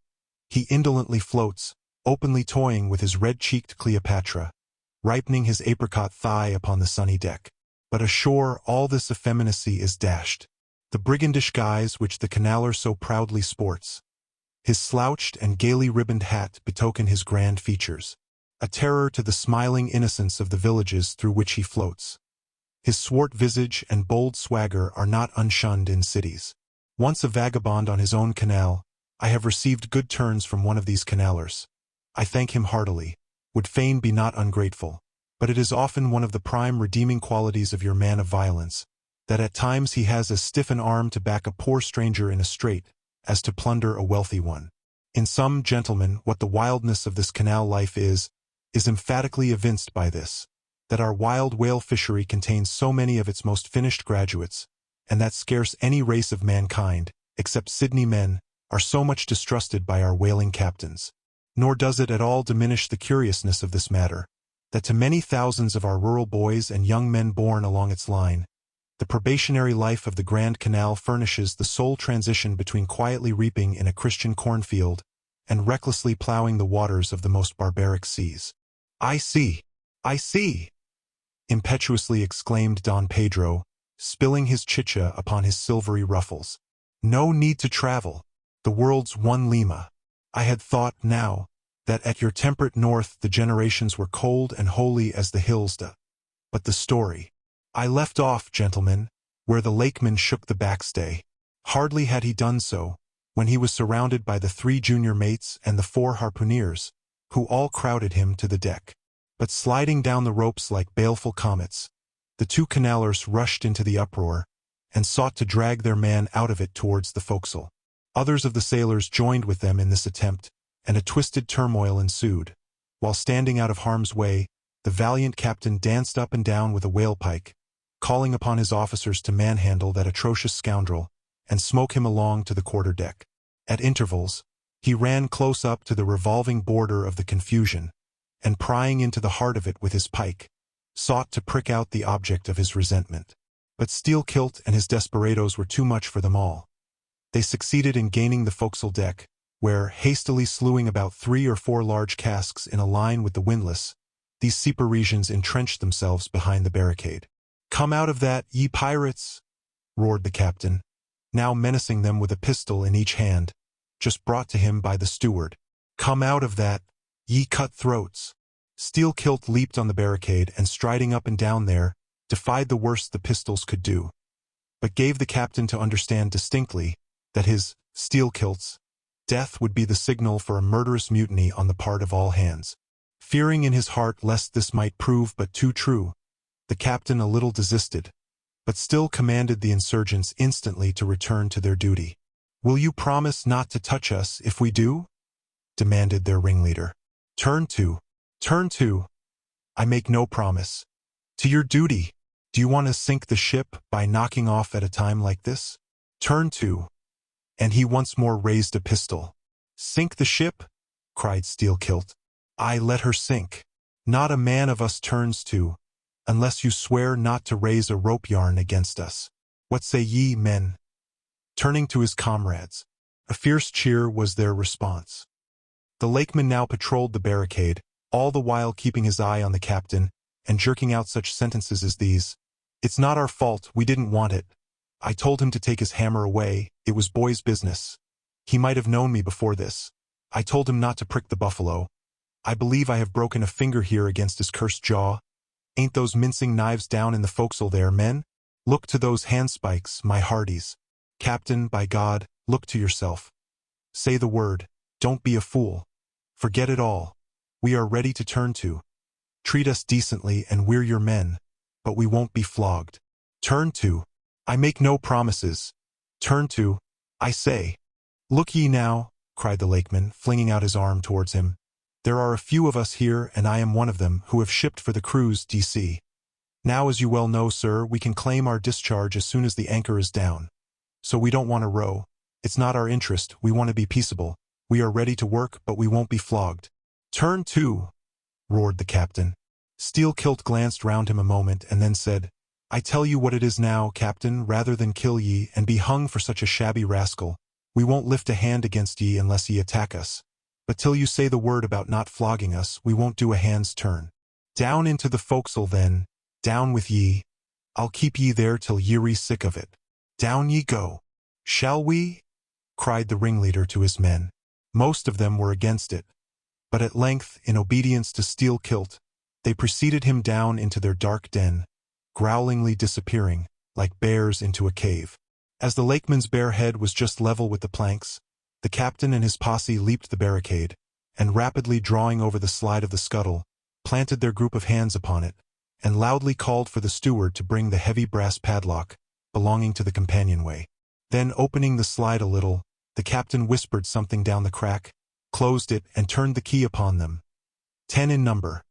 he indolently floats, openly toying with his red-cheeked Cleopatra, ripening his apricot thigh upon the sunny deck. But ashore all this effeminacy is dashed. The brigandish guise which the canaler so proudly sports, his slouched and gaily ribboned hat betoken his grand features, a terror to the smiling innocence of the villages through which he floats. His swart visage and bold swagger are not unshunned in cities. Once a vagabond on his own canal, I have received good turns from one of these canalers. I thank him heartily, would fain be not ungrateful, but it is often one of the prime redeeming qualities of your man of violence, that at times he has as stiff an arm to back a poor stranger in a strait as to plunder a wealthy one. In some, gentlemen, what the wildness of this canal life is emphatically evinced by this, that our wild whale fishery contains so many of its most finished graduates, and that scarce any race of mankind, except Sydney men, are so much distrusted by our whaling captains. Nor does it at all diminish the curiousness of this matter, that to many thousands of our rural boys and young men born along its line, the probationary life of the Grand Canal furnishes the sole transition between quietly reaping in a Christian cornfield and recklessly plowing the waters of the most barbaric seas. "I see! I see!" impetuously exclaimed Don Pedro, spilling his chicha upon his silvery ruffles. "No need to travel. The world's one Lima. I had thought, now, that at your temperate north the generations were cold and holy as the hills but the story. I left off, gentlemen, where the lakeman shook the backstay. Hardly had he done so, when he was surrounded by the 3 junior mates and the 4 harpooneers, who all crowded him to the deck. But sliding down the ropes like baleful comets, the 2 canalers rushed into the uproar, and sought to drag their man out of it towards the forecastle. Others of the sailors joined with them in this attempt, and a twisted turmoil ensued. While standing out of harm's way, the valiant captain danced up and down with a whale-pike, calling upon his officers to manhandle that atrocious scoundrel and smoke him along to the quarter-deck. At intervals, he ran close up to the revolving border of the confusion, and prying into the heart of it with his pike, sought to prick out the object of his resentment. But Steelkilt and his desperadoes were too much for them all. They succeeded in gaining the forecastle deck, where, hastily slewing about 3 or 4 large casks in a line with the windlass, these sea Parisians entrenched themselves behind the barricade. "Come out of that, ye pirates!" roared the captain, now menacing them with a pistol in each hand, just brought to him by the steward. "Come out of that, ye cut-throats!" Steelkilt leaped on the barricade and, striding up and down there, defied the worst the pistols could do, but gave the captain to understand distinctly that his, Steelkilt's, death would be the signal for a murderous mutiny on the part of all hands. Fearing in his heart lest this might prove but too true, the captain a little desisted, but still commanded the insurgents instantly to return to their duty. "Will you promise not to touch us if we do?" demanded their ringleader. Turn to. I make no promise. To your duty. Do you want to sink the ship by knocking off at a time like this? Turn to." And he once more raised a pistol. "Sink the ship?" cried Steelkilt. "I let her sink. Not a man of us turns to, unless you swear not to raise a rope yarn against us. What say ye, men?" Turning to his comrades, A fierce cheer was their response. The lakeman now patrolled the barricade, all the while keeping his eye on the captain, and jerking out such sentences as these. "It's not our fault, we didn't want it. I told him to take his hammer away, it was boy's business. He might have known me before this. I told him not to prick the buffalo. I believe I have broken a finger here against his cursed jaw. Ain't those mincing knives down in the forecastle there, men? Look to those handspikes, my hearties. Captain, by God, look to yourself. Say the word, don't be a fool. Forget it all. We are ready to turn to. Treat us decently and we're your men, but we won't be flogged. Turn to. I make no promises. Turn to, I say." "Look ye now," cried the lakeman, flinging out his arm towards him. "There are a few of us here, and I am one of them, who have shipped for the cruise D.C. Now, as you well know, sir, we can claim our discharge as soon as the anchor is down. So we don't want to row. It's not our interest, we want to be peaceable. We are ready to work, but we won't be flogged." "Turn to," roared the captain. Steel-Kilt glanced round him a moment, and then said, "I tell you what it is now, Captain, rather than kill ye and be hung for such a shabby rascal, we won't lift a hand against ye unless ye attack us. But till you say the word about not flogging us, we won't do a hand's turn. Down into the forecastle then, down with ye. I'll keep ye there till ye're sick of it. Down ye go." "Shall we?" cried the ringleader to his men. Most of them were against it. But at length, in obedience to Steel-Kilt, they preceded him down into their dark den, growlingly disappearing, like bears into a cave. As the lakeman's bare head was just level with the planks, the captain and his posse leaped the barricade, and rapidly drawing over the slide of the scuttle, planted their group of hands upon it, and loudly called for the steward to bring the heavy brass padlock belonging to the companionway. Then, opening the slide a little, the captain whispered something down the crack, closed it, and turned the key upon them. 10 in number,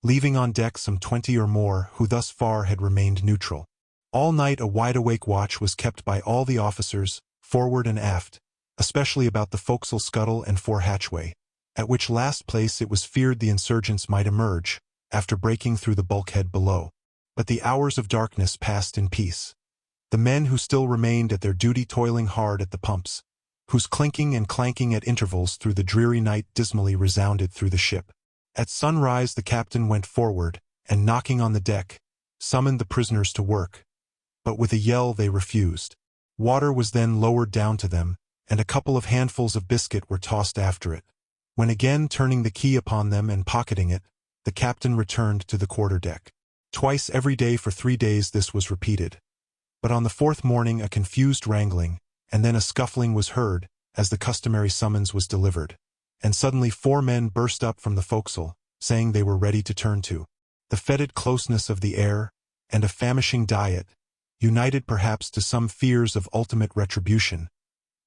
leaving on deck some 20 or more who thus far had remained neutral. All night a wide-awake watch was kept by all the officers, forward and aft, especially about the forecastle scuttle and fore hatchway, at which last place it was feared the insurgents might emerge, after breaking through the bulkhead below. But the hours of darkness passed in peace. The men who still remained at their duty toiling hard at the pumps, whose clinking and clanking at intervals through the dreary night dismally resounded through the ship. At sunrise the captain went forward, and knocking on the deck, summoned the prisoners to work. But with a yell they refused. Water was then lowered down to them, and a couple of handfuls of biscuit were tossed after it. When again turning the key upon them and pocketing it, the captain returned to the quarter-deck. Twice every day for 3 days this was repeated. But on the 4th morning a confused wrangling, and then a scuffling was heard, as the customary summons was delivered. And suddenly 4 men burst up from the forecastle, saying they were ready to turn to. The fetid closeness of the air, and a famishing diet, united perhaps to some fears of ultimate retribution,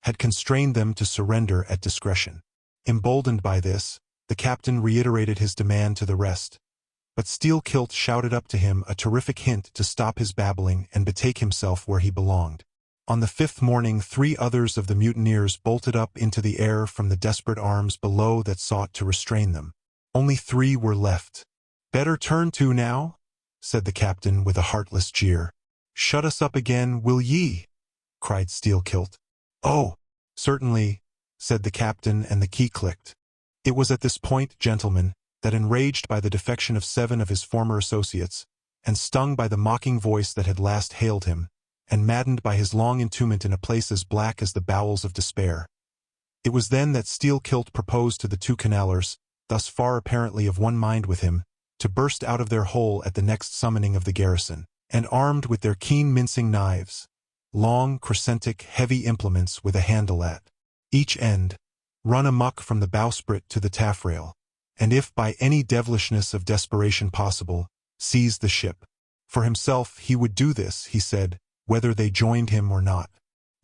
had constrained them to surrender at discretion. Emboldened by this, the captain reiterated his demand to the rest. But Steel-Kilt shouted up to him a terrific hint to stop his babbling and betake himself where he belonged. On the 5th morning 3 others of the mutineers bolted up into the air from the desperate arms below that sought to restrain them. Only 3 were left. "Better turn to now?" said the captain with a heartless jeer. "Shut us up again, will ye?" cried Steel-Kilt. "Oh, certainly," said the captain, and the key clicked. It was at this point, gentlemen, that enraged by the defection of 7 of his former associates, and stung by the mocking voice that had last hailed him, and maddened by his long entombment in a place as black as the bowels of despair, it was then that Steel-Kilt proposed to the 2 canallers, thus far apparently of one mind with him, to burst out of their hole at the next summoning of the garrison, and armed with their keen mincing knives, long, crescentic, heavy implements with a handle at each end, run amuck from the bowsprit to the taffrail, and if by any devilishness of desperation possible, seize the ship. For himself, he would do this, he said, whether they joined him or not.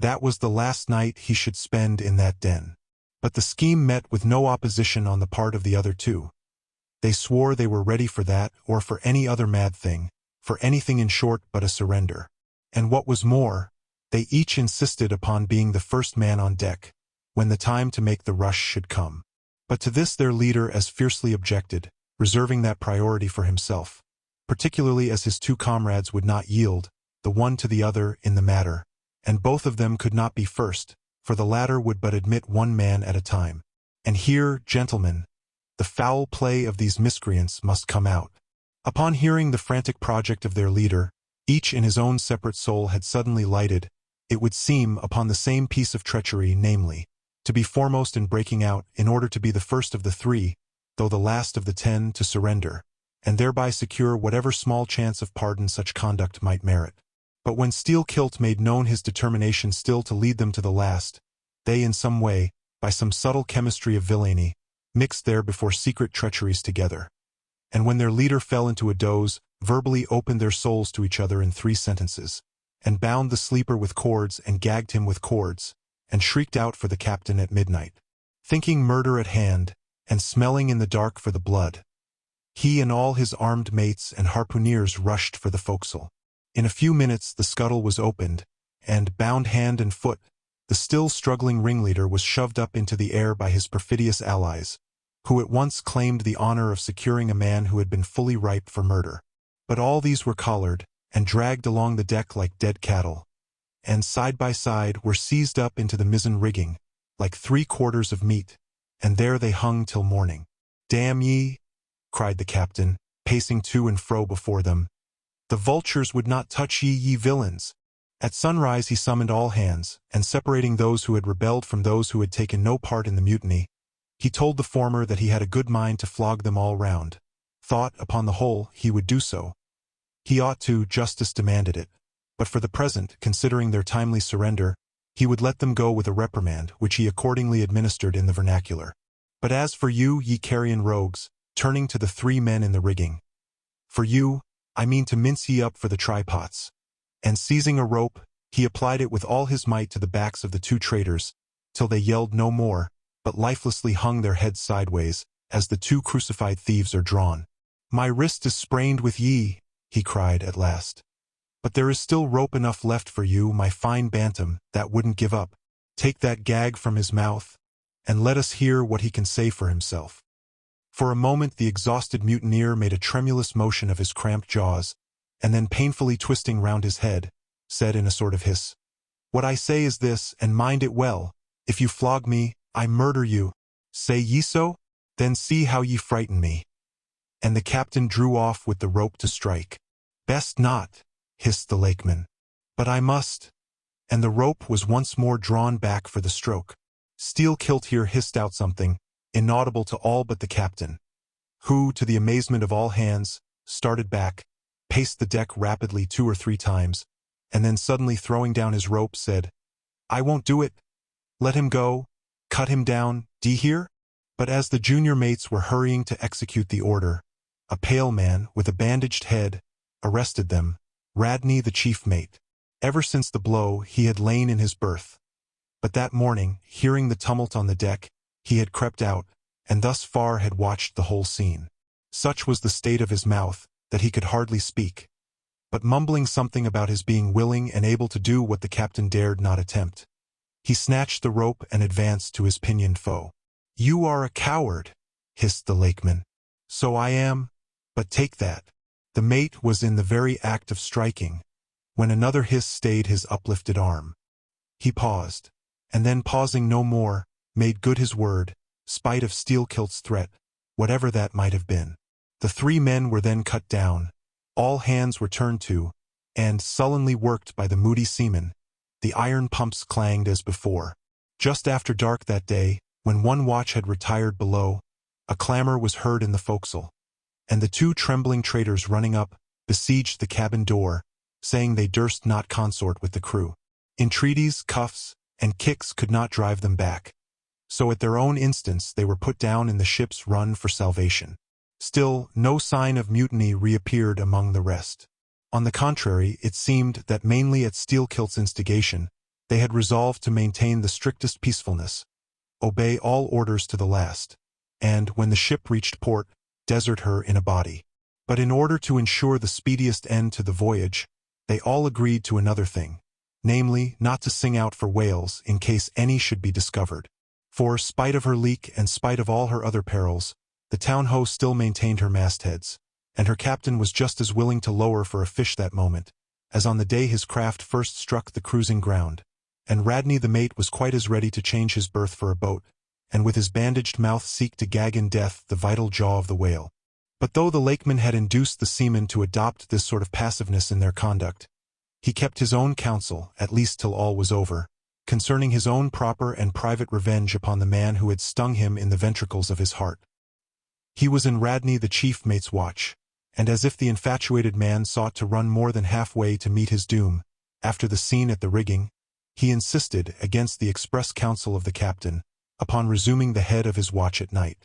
That was the last night he should spend in that den. But the scheme met with no opposition on the part of the other 2. They swore they were ready for that or for any other mad thing, for anything in short but a surrender. And what was more, they each insisted upon being the first man on deck, when the time to make the rush should come. But to this their leader as fiercely objected, reserving that priority for himself, particularly as his 2 comrades would not yield, the one to the other, in the matter, and both of them could not be first, for the latter would but admit one man at a time. And here, gentlemen, the foul play of these miscreants must come out. Upon hearing the frantic project of their leader, each in his own separate soul had suddenly lighted, it would seem, upon the same piece of treachery, namely, to be foremost in breaking out, in order to be the first of the 3, though the last of the 10, to surrender, and thereby secure whatever small chance of pardon such conduct might merit. But when Steelkilt made known his determination still to lead them to the last, they in some way, by some subtle chemistry of villainy, mixed there before secret treacheries together. And when their leader fell into a doze, verbally opened their souls to each other in 3 sentences, and bound the sleeper with cords and gagged him with cords, and shrieked out for the captain at midnight. Thinking murder at hand, and smelling in the dark for the blood, he and all his armed mates and harpooneers rushed for the forecastle. In a few minutes the scuttle was opened, and, bound hand and foot, the still struggling ringleader was shoved up into the air by his perfidious allies, who at once claimed the honor of securing a man who had been fully ripe for murder. But all these were collared, and dragged along the deck like dead cattle, and side by side were seized up into the mizzen rigging, like 3 quarters of meat, and there they hung till morning. "Damn ye!" cried the captain, pacing to and fro before them. "The vultures would not touch ye villains." At sunrise he summoned all hands, and separating those who had rebelled from those who had taken no part in the mutiny, he told the former that he had a good mind to flog them all round. Thought, upon the whole, he would do so. He ought to, justice demanded it, but for the present, considering their timely surrender, he would let them go with a reprimand, which he accordingly administered in the vernacular. "But as for you, ye carrion rogues," turning to the 3 men in the rigging, "for you, I mean to mince ye up for the trypots." And seizing a rope, he applied it with all his might to the backs of the 2 traitors, till they yelled no more, but lifelessly hung their heads sideways, as the 2 crucified thieves are drawn. "My wrist is sprained with ye," he cried at last. "But there is still rope enough left for you, my fine bantam, that wouldn't give up. Take that gag from his mouth, and let us hear what he can say for himself." For a moment the exhausted mutineer made a tremulous motion of his cramped jaws, and then painfully twisting round his head, said in a sort of hiss, "What I say is this, and mind it well, if you flog me, I murder you. Say ye so? Then see how ye frighten me." And the captain drew off with the rope to strike. "Best not," hissed the lakeman. "But I must." And the rope was once more drawn back for the stroke. Steelkilt here hissed out something, inaudible to all but the captain, who, to the amazement of all hands, started back, paced the deck rapidly 2 or 3 times, and then suddenly throwing down his rope said, "I won't do it. Let him go. Cut him down, d'ye hear?" But as the junior mates were hurrying to execute the order, a pale man, with a bandaged head, arrested them, Radney the chief mate. Ever since the blow he had lain in his berth. But that morning, hearing the tumult on the deck, he had crept out, and thus far had watched the whole scene. Such was the state of his mouth, that he could hardly speak. But mumbling something about his being willing and able to do what the captain dared not attempt, he snatched the rope and advanced to his pinioned foe. "You are a coward," hissed the lakeman. "So I am, but take that." The mate was in the very act of striking, when another hiss stayed his uplifted arm. He paused, and then pausing no more, made good his word, spite of Steelkilt's threat, whatever that might have been. The 3 men were then cut down, all hands were turned to, and, sullenly worked by the moody seamen, the iron pumps clanged as before. Just after dark that day, when one watch had retired below, a clamor was heard in the forecastle, and the 2 trembling traitors running up, besieged the cabin door, saying they durst not consort with the crew. Entreaties, cuffs, and kicks could not drive them back. So at their own instance they were put down in the ship's run for salvation. Still, no sign of mutiny reappeared among the rest. On the contrary, it seemed that mainly at Steelkilt's instigation, they had resolved to maintain the strictest peacefulness, obey all orders to the last, and, when the ship reached port, desert her in a body. But in order to ensure the speediest end to the voyage, they all agreed to another thing, namely, not to sing out for whales in case any should be discovered. For, spite of her leak and spite of all her other perils, the town-ho still maintained her mastheads, and her captain was just as willing to lower for a fish that moment, as on the day his craft first struck the cruising ground. and Radney the mate was quite as ready to change his berth for a boat, and with his bandaged mouth seek to gag in death the vital jaw of the whale. But though the lakeman had induced the seamen to adopt this sort of passiveness in their conduct, he kept his own counsel, at least till all was over, concerning his own proper and private revenge upon the man who had stung him in the ventricles of his heart. He was in Radney the chief mate's watch, and as if the infatuated man sought to run more than halfway to meet his doom, after the scene at the rigging, he insisted, against the express counsel of the captain, upon resuming the head of his watch at night.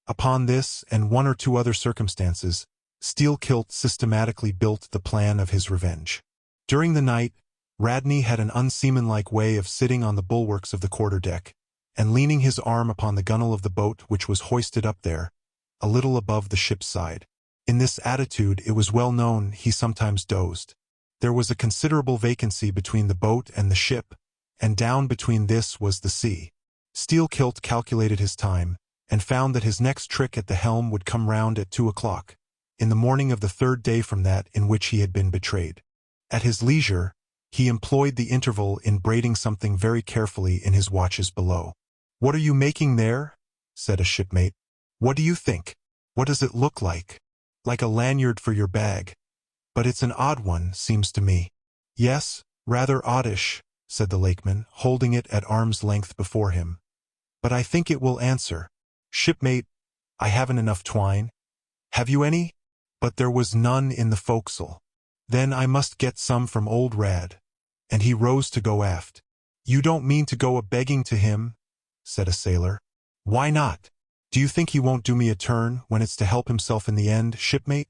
Upon this, and one or two other circumstances, Steelkilt systematically built the plan of his revenge. During the night, Radney had an unseamanlike way of sitting on the bulwarks of the quarter-deck, and leaning his arm upon the gunwale of the boat which was hoisted up there, a little above the ship's side. In this attitude, it was well known, he sometimes dozed. There was a considerable vacancy between the boat and the ship, and down between this was the sea. Steelkilt calculated his time, and found that his next trick at the helm would come round at 2 o'clock, in the morning of the third day from that in which he had been betrayed. At his leisure, he employed the interval in braiding something very carefully in his watches below. "What are you making there?" said a shipmate. "What do you think? What does it look like?" "Like a lanyard for your bag. But it's an odd one, seems to me." "Yes, rather oddish," said the lakeman, holding it at arm's length before him. "But I think it will answer." "Shipmate, I haven't enough twine." "Have you any?" But there was none in the forecastle. "Then I must get some from old Rad." And he rose to go aft. "You don't mean to go a-begging to him?" said a sailor. "Why not? Do you think he won't do me a turn when it's to help himself in the end, shipmate?"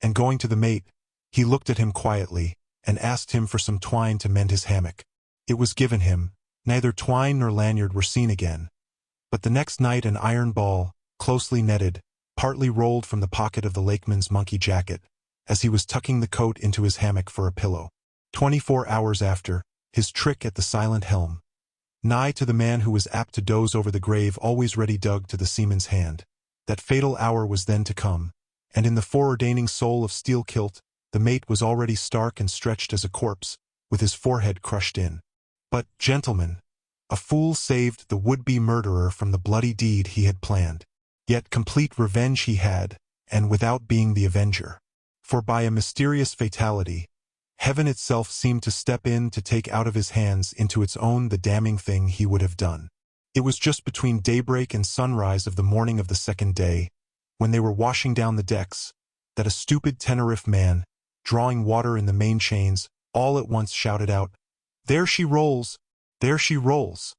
And going to the mate, he looked at him quietly, and asked him for some twine to mend his hammock. It was given him. Neither twine nor lanyard were seen again. But the next night an iron ball, closely netted, partly rolled from the pocket of the lakeman's monkey jacket, as he was tucking the coat into his hammock for a pillow. 24 hours after, his trick at the silent helm. Nigh to the man who was apt to doze over the grave always ready dug to the seaman's hand. That fatal hour was then to come, and in the foreordaining soul of Steelkilt, the mate was already stark and stretched as a corpse, with his forehead crushed in. But, gentlemen, a fool saved the would-be murderer from the bloody deed he had planned. Yet complete revenge he had, and without being the avenger. For by a mysterious fatality, heaven itself seemed to step in to take out of his hands into its own the damning thing he would have done. It was just between daybreak and sunrise of the morning of the second day, when they were washing down the decks, that a stupid Tenerife man, drawing water in the main chains, all at once shouted out, "There she rolls! There she rolls!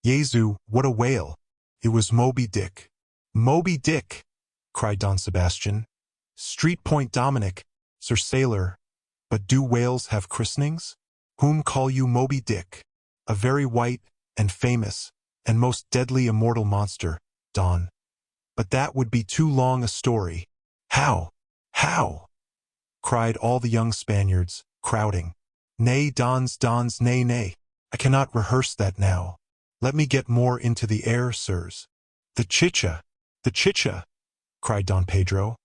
Jesu, what a whale!" It was Moby-Dick. "Moby-Dick!" cried Don Sebastian. "Street Point Dominic, Sir Sailor. But do whales have christenings? Whom call you Moby-Dick? A very white, and famous, and most deadly immortal monster, Don. But that would be too long a story." "How? How?" cried all the young Spaniards, crowding. "Nay, Dons, nay, nay. I cannot rehearse that now. Let me get more into the air, sirs." "The chicha! The chicha!" cried Don Pedro.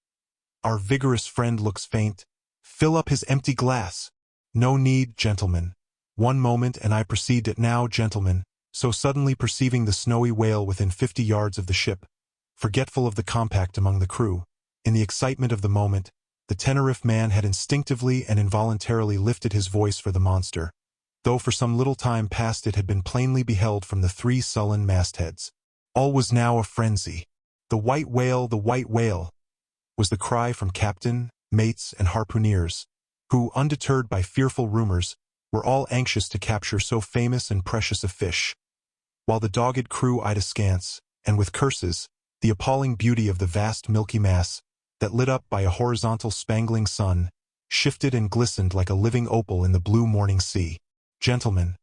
"Our vigorous friend looks faint. Fill up his empty glass." "No need, gentlemen. One moment and I proceed it now, gentlemen." So suddenly perceiving the snowy whale within 50 yards of the ship, forgetful of the compact among the crew, in the excitement of the moment, the Tenerife man had instinctively and involuntarily lifted his voice for the monster, though for some little time past it had been plainly beheld from the 3 sullen mastheads. All was now a frenzy. "The white whale, the white whale!" was the cry from captain, mates, and harpooneers, who, undeterred by fearful rumors, were all anxious to capture so famous and precious a fish, while the dogged crew eyed askance, and with curses, the appalling beauty of the vast milky mass, that lit up by a horizontal spangling sun, shifted and glistened like a living opal in the blue morning sea. Gentlemen,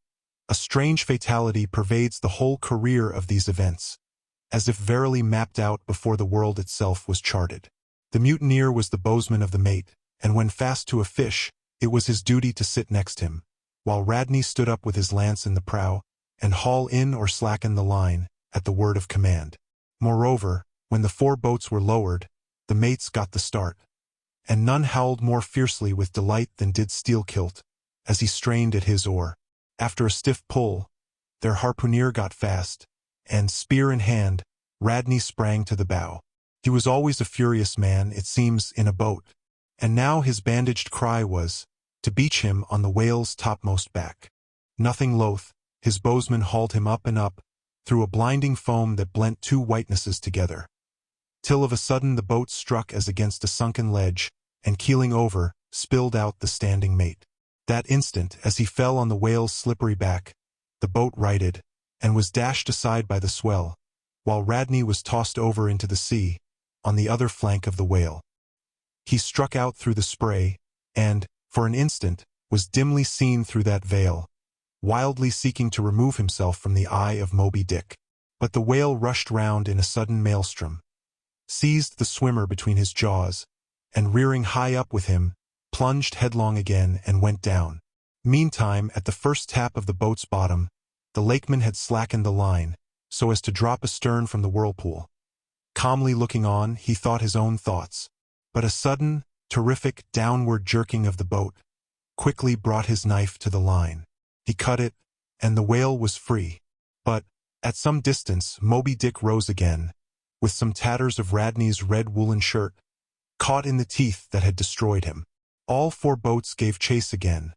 a strange fatality pervades the whole career of these events, as if verily mapped out before the world itself was charted. The mutineer was the bowsman of the mate, and when fast to a fish, it was his duty to sit next him, while Radney stood up with his lance in the prow, and haul in or slacken the line, at the word of command. Moreover, when the 4 boats were lowered, the mates got the start, and none howled more fiercely with delight than did Steelkilt, as he strained at his oar. After a stiff pull, their harpooner got fast, and, spear in hand, Radney sprang to the bow. He was always a furious man, it seems, in a boat, and now his bandaged cry was, to beach him on the whale's topmost back. Nothing loath, his bowsman hauled him up and up, through a blinding foam that blent two whitenesses together, till of a sudden the boat struck as against a sunken ledge, and keeling over, spilled out the standing mate. That instant, as he fell on the whale's slippery back, the boat righted, and was dashed aside by the swell, while Radney was tossed over into the sea, on the other flank of the whale. He struck out through the spray, and, for an instant, was dimly seen through that veil, wildly seeking to remove himself from the eye of Moby-Dick. But the whale rushed round in a sudden maelstrom, seized the swimmer between his jaws, and rearing high up with him, plunged headlong again and went down. Meantime, at the first tap of the boat's bottom, the lakeman had slackened the line, so as to drop astern from the whirlpool. Calmly looking on, he thought his own thoughts, but a sudden, terrific, downward jerking of the boat quickly brought his knife to the line. He cut it, and the whale was free. But, at some distance, Moby-Dick rose again, with some tatters of Radney's red woolen shirt, caught in the teeth that had destroyed him. All four boats gave chase again,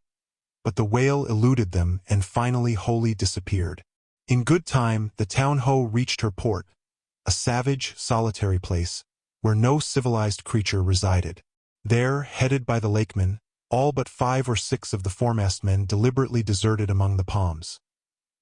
but the whale eluded them and finally wholly disappeared. In good time, the town-ho reached her port, a savage, solitary place, where no civilized creature resided. There, headed by the lakeman, all but 5 or 6 of the foremastmen deliberately deserted among the palms,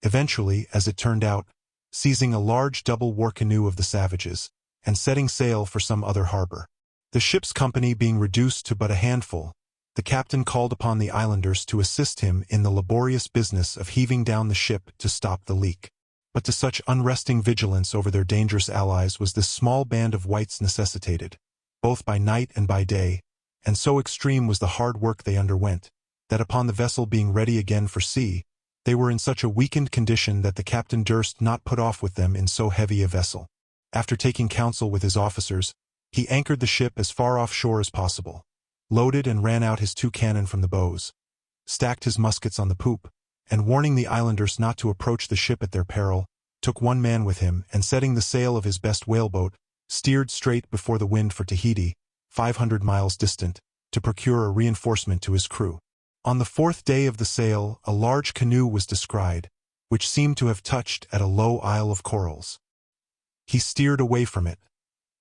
eventually, as it turned out, seizing a large double war canoe of the savages, and setting sail for some other harbor. The ship's company being reduced to but a handful, the captain called upon the islanders to assist him in the laborious business of heaving down the ship to stop the leak. But to such unresting vigilance over their dangerous allies was this small band of whites necessitated, both by night and by day, and so extreme was the hard work they underwent, that upon the vessel being ready again for sea, they were in such a weakened condition that the captain durst not put off with them in so heavy a vessel. After taking counsel with his officers, he anchored the ship as far offshore as possible, loaded and ran out his 2 cannon from the bows, stacked his muskets on the poop, and warning the islanders not to approach the ship at their peril, took 1 man with him, and setting the sail of his best whaleboat, steered straight before the wind for Tahiti, 500 miles distant, to procure a reinforcement to his crew. On the 4th day of the sail, a large canoe was descried, which seemed to have touched at a low isle of corals. He steered away from it,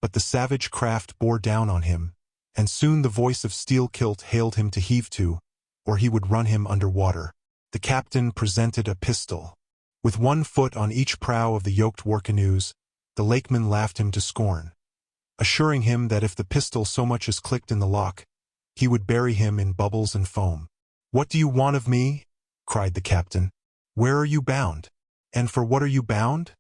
but the savage craft bore down on him, and soon the voice of Steelkilt hailed him to heave to, or he would run him under water. The captain presented a pistol. With 1 foot on each prow of the yoked war canoes, the lakeman laughed him to scorn, assuring him that if the pistol so much as clicked in the lock, he would bury him in bubbles and foam. "What do you want of me?" cried the captain. "Where are you bound? And for what are you bound?"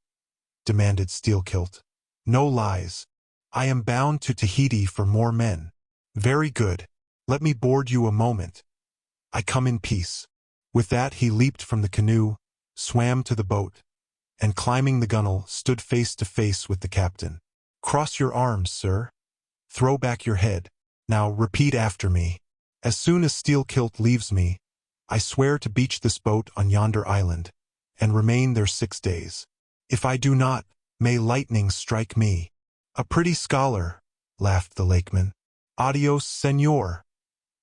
demanded Steelkilt. "No lies. I am bound to Tahiti for more men." "Very good. Let me board you a moment. I come in peace." With that he leaped from the canoe, swam to the boat, and climbing the gunwale, stood face to face with the captain. "Cross your arms, sir. Throw back your head. Now repeat after me. As soon as Steelkilt leaves me, I swear to beach this boat on yonder island, and remain there 6 days. If I do not, may lightning strike me." "A pretty scholar," laughed the lakeman. "Adios, senor."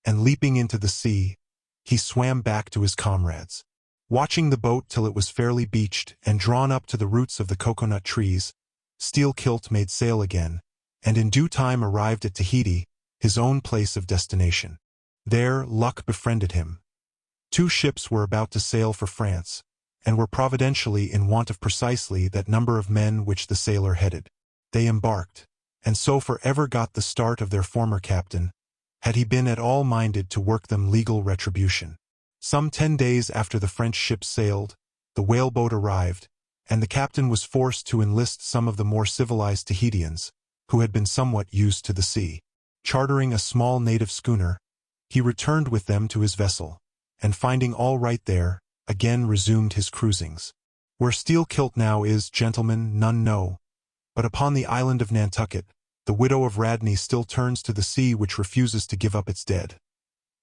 And leaping into the sea, he swam back to his comrades. Watching the boat till it was fairly beached and drawn up to the roots of the coconut trees, Steelkilt made sail again, and in due time arrived at Tahiti, his own place of destination. There, luck befriended him. 2 ships were about to sail for France, and were providentially in want of precisely that number of men which the sailor headed. They embarked, and so forever got the start of their former captain, had he been at all minded to work them legal retribution. Some 10 days after the French ships sailed, the whaleboat arrived, and the captain was forced to enlist some of the more civilized Tahitians, who had been somewhat used to the sea. Chartering a small native schooner, he returned with them to his vessel, and finding all right there, again resumed his cruisings. Where Steelkilt now is, gentlemen, none know, but upon the island of Nantucket, the widow of Radney still turns to the sea which refuses to give up its dead.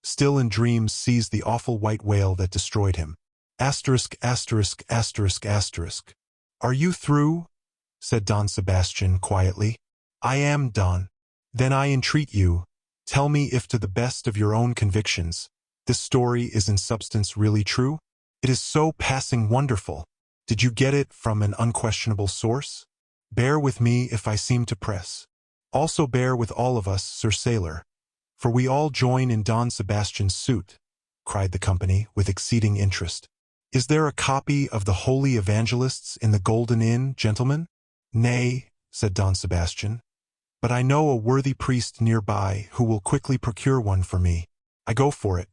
Still in dreams sees the awful white whale that destroyed him. Asterisk, asterisk, asterisk, asterisk. Are you through? Said Don Sebastian quietly. I am, Don. Then I entreat you, tell me if to the best of your own convictions, this story is in substance really true? It is so passing wonderful. Did you get it from an unquestionable source? Bear with me if I seem to press. Also bear with all of us, Sir Sailor, for we all join in Don Sebastian's suit, cried the company with exceeding interest. Is there a copy of the Holy Evangelists in the Golden Inn, gentlemen? Nay, said Don Sebastian, but I know a worthy priest nearby who will quickly procure one for me. I go for it.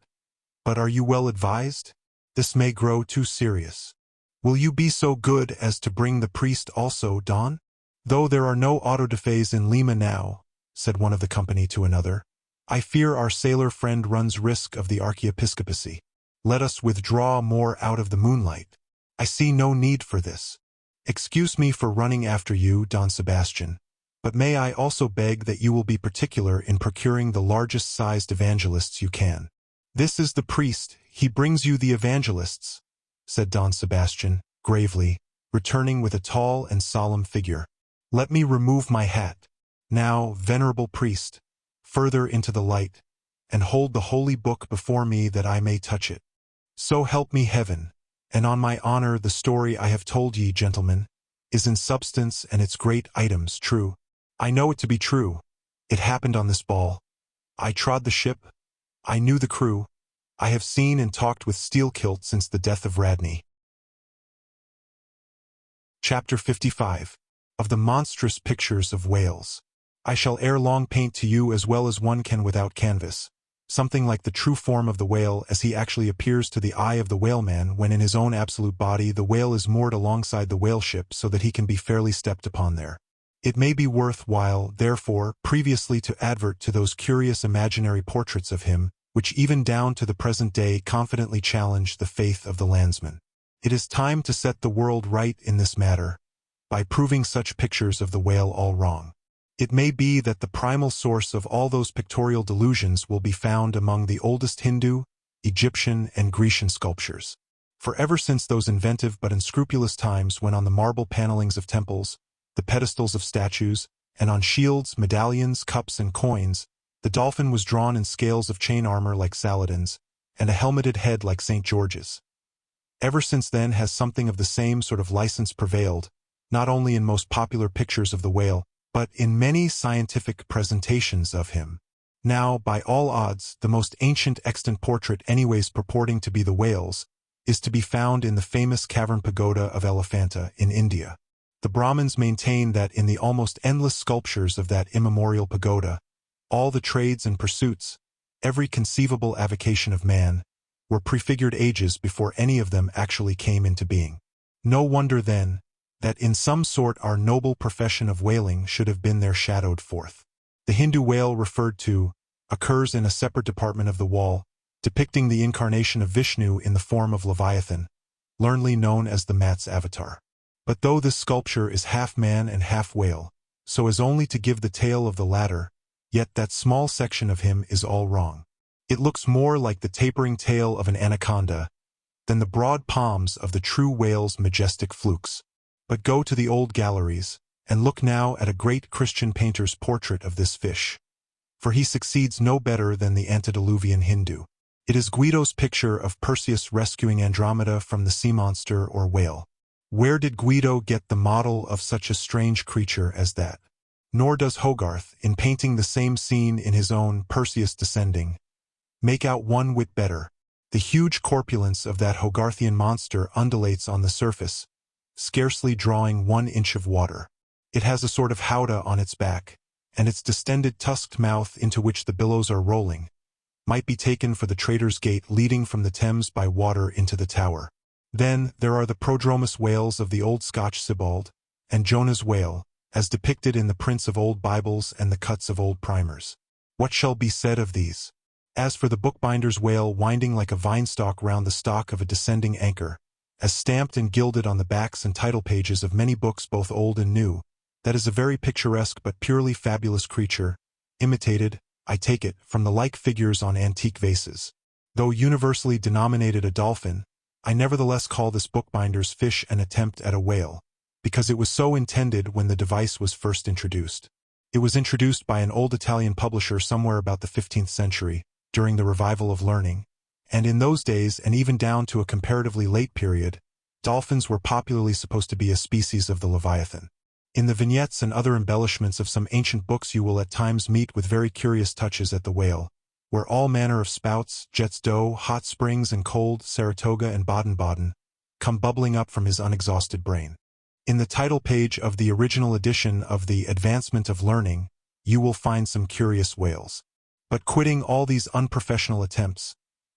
But are you well advised? This may grow too serious. Will you be so good as to bring the priest also, Don? Though there are no autodafés in Lima now, said one of the company to another, I fear our sailor friend runs risk of the archiepiscopacy. Let us withdraw more out of the moonlight. I see no need for this. Excuse me for running after you, Don Sebastian, but may I also beg that you will be particular in procuring the largest-sized evangelists you can. This is the priest, he brings you the evangelists, said Don Sebastian, gravely, returning with a tall and solemn figure. Let me remove my hat. Now, venerable priest, further into the light, and hold the holy book before me that I may touch it. So help me heaven, and on my honor the story I have told ye, gentlemen, is in substance and its great items true. I know it to be true. It happened on this ball. I trod the ship. I knew the crew. I have seen and talked with Steelkilt since the death of Radney. Chapter 55. Of the monstrous pictures of whales. I shall ere long paint to you as well as one can without canvas, something like the true form of the whale as he actually appears to the eye of the whaleman when in his own absolute body the whale is moored alongside the whaleship so that he can be fairly stepped upon there. It may be worth while, therefore, previously to advert to those curious imaginary portraits of him, which even down to the present day confidently challenge the faith of the landsman. It is time to set the world right in this matter, by proving such pictures of the whale all wrong. It may be that the primal source of all those pictorial delusions will be found among the oldest Hindu, Egyptian, and Grecian sculptures. For ever since those inventive but unscrupulous times when on the marble panelings of temples, the pedestals of statues, and on shields, medallions, cups, and coins, the dolphin was drawn in scales of chain armor like Saladin's, and a helmeted head like St. George's. Ever since then has something of the same sort of license prevailed, not only in most popular pictures of the whale, but in many scientific presentations of him. Now, by all odds, the most ancient extant portrait anyways purporting to be the whale's is to be found in the famous cavern pagoda of Elephanta in India. The Brahmins maintain that in the almost endless sculptures of that immemorial pagoda, all the trades and pursuits, every conceivable avocation of man, were prefigured ages before any of them actually came into being. No wonder, then, that in some sort our noble profession of whaling should have been there shadowed forth. The Hindu whale referred to occurs in a separate department of the wall, depicting the incarnation of Vishnu in the form of Leviathan, learnedly known as the Mat's avatar. But though this sculpture is half man and half whale, so as only to give the tail of the latter, yet that small section of him is all wrong. It looks more like the tapering tail of an anaconda than the broad palms of the true whale's majestic flukes. But go to the old galleries, and look now at a great Christian painter's portrait of this fish. For he succeeds no better than the antediluvian Hindu. It is Guido's picture of Perseus rescuing Andromeda from the sea monster or whale. Where did Guido get the model of such a strange creature as that? Nor does Hogarth, in painting the same scene in his own Perseus Descending, make out one whit better. The huge corpulence of that Hogarthian monster undulates on the surface, scarcely drawing 1 inch of water. It has a sort of howdah on its back, and its distended tusked mouth into which the billows are rolling might be taken for the Traitor's Gate leading from the Thames by water into the Tower. Then there are the prodromus whales of the old Scotch Sibbald, and Jonah's whale, as depicted in the prints of old Bibles and the cuts of old primers. What shall be said of these? As for the bookbinder's whale winding like a vine-stalk round the stock of a descending anchor, as stamped and gilded on the backs and title pages of many books both old and new, that is a very picturesque but purely fabulous creature, imitated, I take it, from the like figures on antique vases. Though universally denominated a dolphin, I nevertheless call this bookbinder's fish an attempt at a whale, because it was so intended when the device was first introduced. It was introduced by an old Italian publisher somewhere about the 15th century, during the revival of learning, and in those days and even down to a comparatively late period, dolphins were popularly supposed to be a species of the Leviathan. In the vignettes and other embellishments of some ancient books you will at times meet with very curious touches at the whale, where all manner of spouts, jets d'eau, hot springs and cold, Saratoga and Baden-Baden, come bubbling up from his unexhausted brain. In the title page of the original edition of The Advancement of Learning, you will find some curious whales. But quitting all these unprofessional attempts,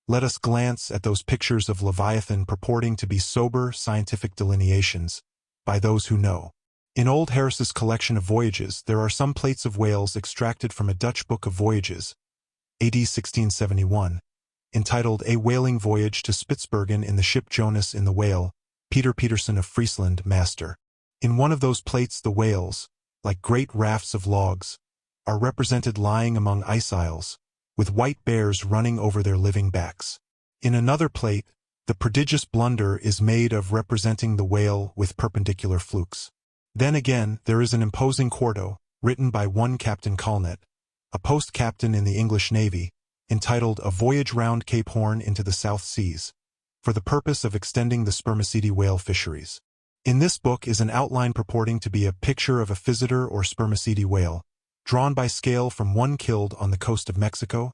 let us glance at those pictures of Leviathan purporting to be sober scientific delineations by those who know. In Old Harris's collection of voyages, there are some plates of whales extracted from a Dutch book of voyages, AD 1671, entitled A Whaling Voyage to Spitzbergen in the ship Jonas in the Whale, Peter Peterson of Friesland, master. In one of those plates the whales, like great rafts of logs, are represented lying among ice isles, with white bears running over their living backs. In another plate, the prodigious blunder is made of representing the whale with perpendicular flukes. Then again, there is an imposing quarto, written by one Captain Colnet, a post-captain in the English Navy, entitled A Voyage Round Cape Horn into the South Seas, for the purpose of extending the Spermaceti whale fisheries. In this book is an outline purporting to be a picture of a Physeter or Spermaceti whale, drawn by scale from one killed on the coast of Mexico,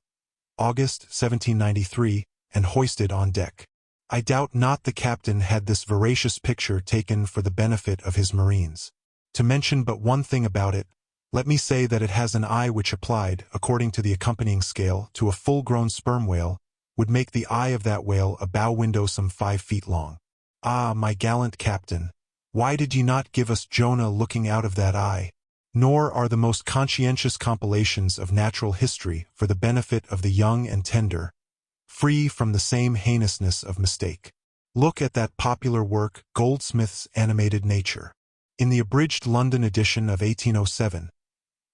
August 1793, and hoisted on deck. I doubt not the captain had this veracious picture taken for the benefit of his marines. To mention but one thing about it, let me say that it has an eye which applied, according to the accompanying scale, to a full-grown sperm whale, would make the eye of that whale a bow window some 5 feet long. Ah, my gallant captain, why did you not give us Jonah looking out of that eye? Nor are the most conscientious compilations of natural history for the benefit of the young and tender, free from the same heinousness of mistake. Look at that popular work, Goldsmith's Animated Nature. In the abridged London edition of 1807,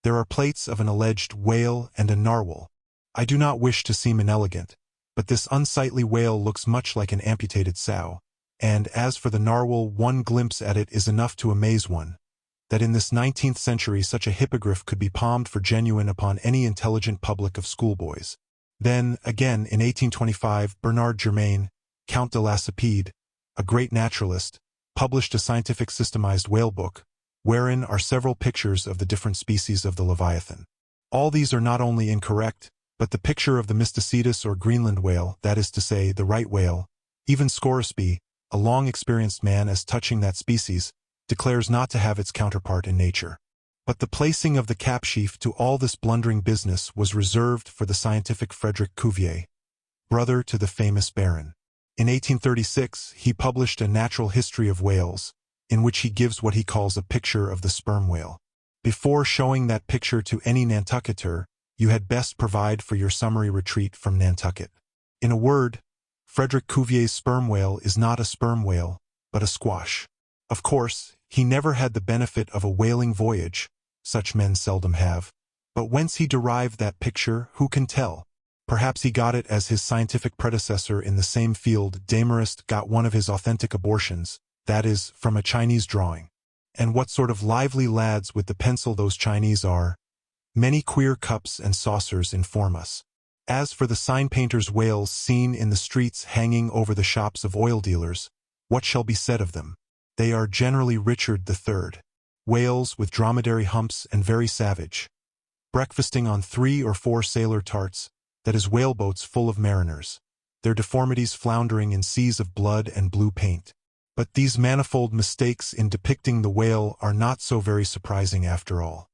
there are plates of an alleged whale and a narwhal. I do not wish to seem inelegant, but this unsightly whale looks much like an amputated sow, and as for the narwhal, one glimpse at it is enough to amaze one, that in this 19th century such a hippogriff could be palmed for genuine upon any intelligent public of schoolboys. Then, again, in 1825, Bernard Germain, Count de Lacépède, a great naturalist, published a scientific systemized whale book, wherein are several pictures of the different species of the Leviathan. All these are not only incorrect, but the picture of the Mysticetus or Greenland whale, that is to say, the right whale, even Scoresby, a long-experienced man as touching that species, declares not to have its counterpart in nature. But the placing of the capsheaf to all this blundering business was reserved for the scientific Frederick Cuvier, brother to the famous Baron. In 1836, he published a natural history of whales, in which he gives what he calls a picture of the sperm whale. Before showing that picture to any Nantucketer, you had best provide for your summary retreat from Nantucket. In a word, Frederick Cuvier's sperm whale is not a sperm whale, but a squash. Of course, he never had the benefit of a whaling voyage, such men seldom have, but whence he derived that picture, who can tell? Perhaps he got it as his scientific predecessor in the same field, Demarest, got one of his authentic abortions, that is, from a Chinese drawing. And what sort of lively lads with the pencil those Chinese are! Many queer cups and saucers inform us. As for the sign-painter's whales seen in the streets hanging over the shops of oil dealers, what shall be said of them? They are generally Richard III. Whales with dromedary humps and very savage, breakfasting on 3 or 4 sailor tarts, that is whaleboats full of mariners, their deformities floundering in seas of blood and blue paint. But these manifold mistakes in depicting the whale are not so very surprising after all.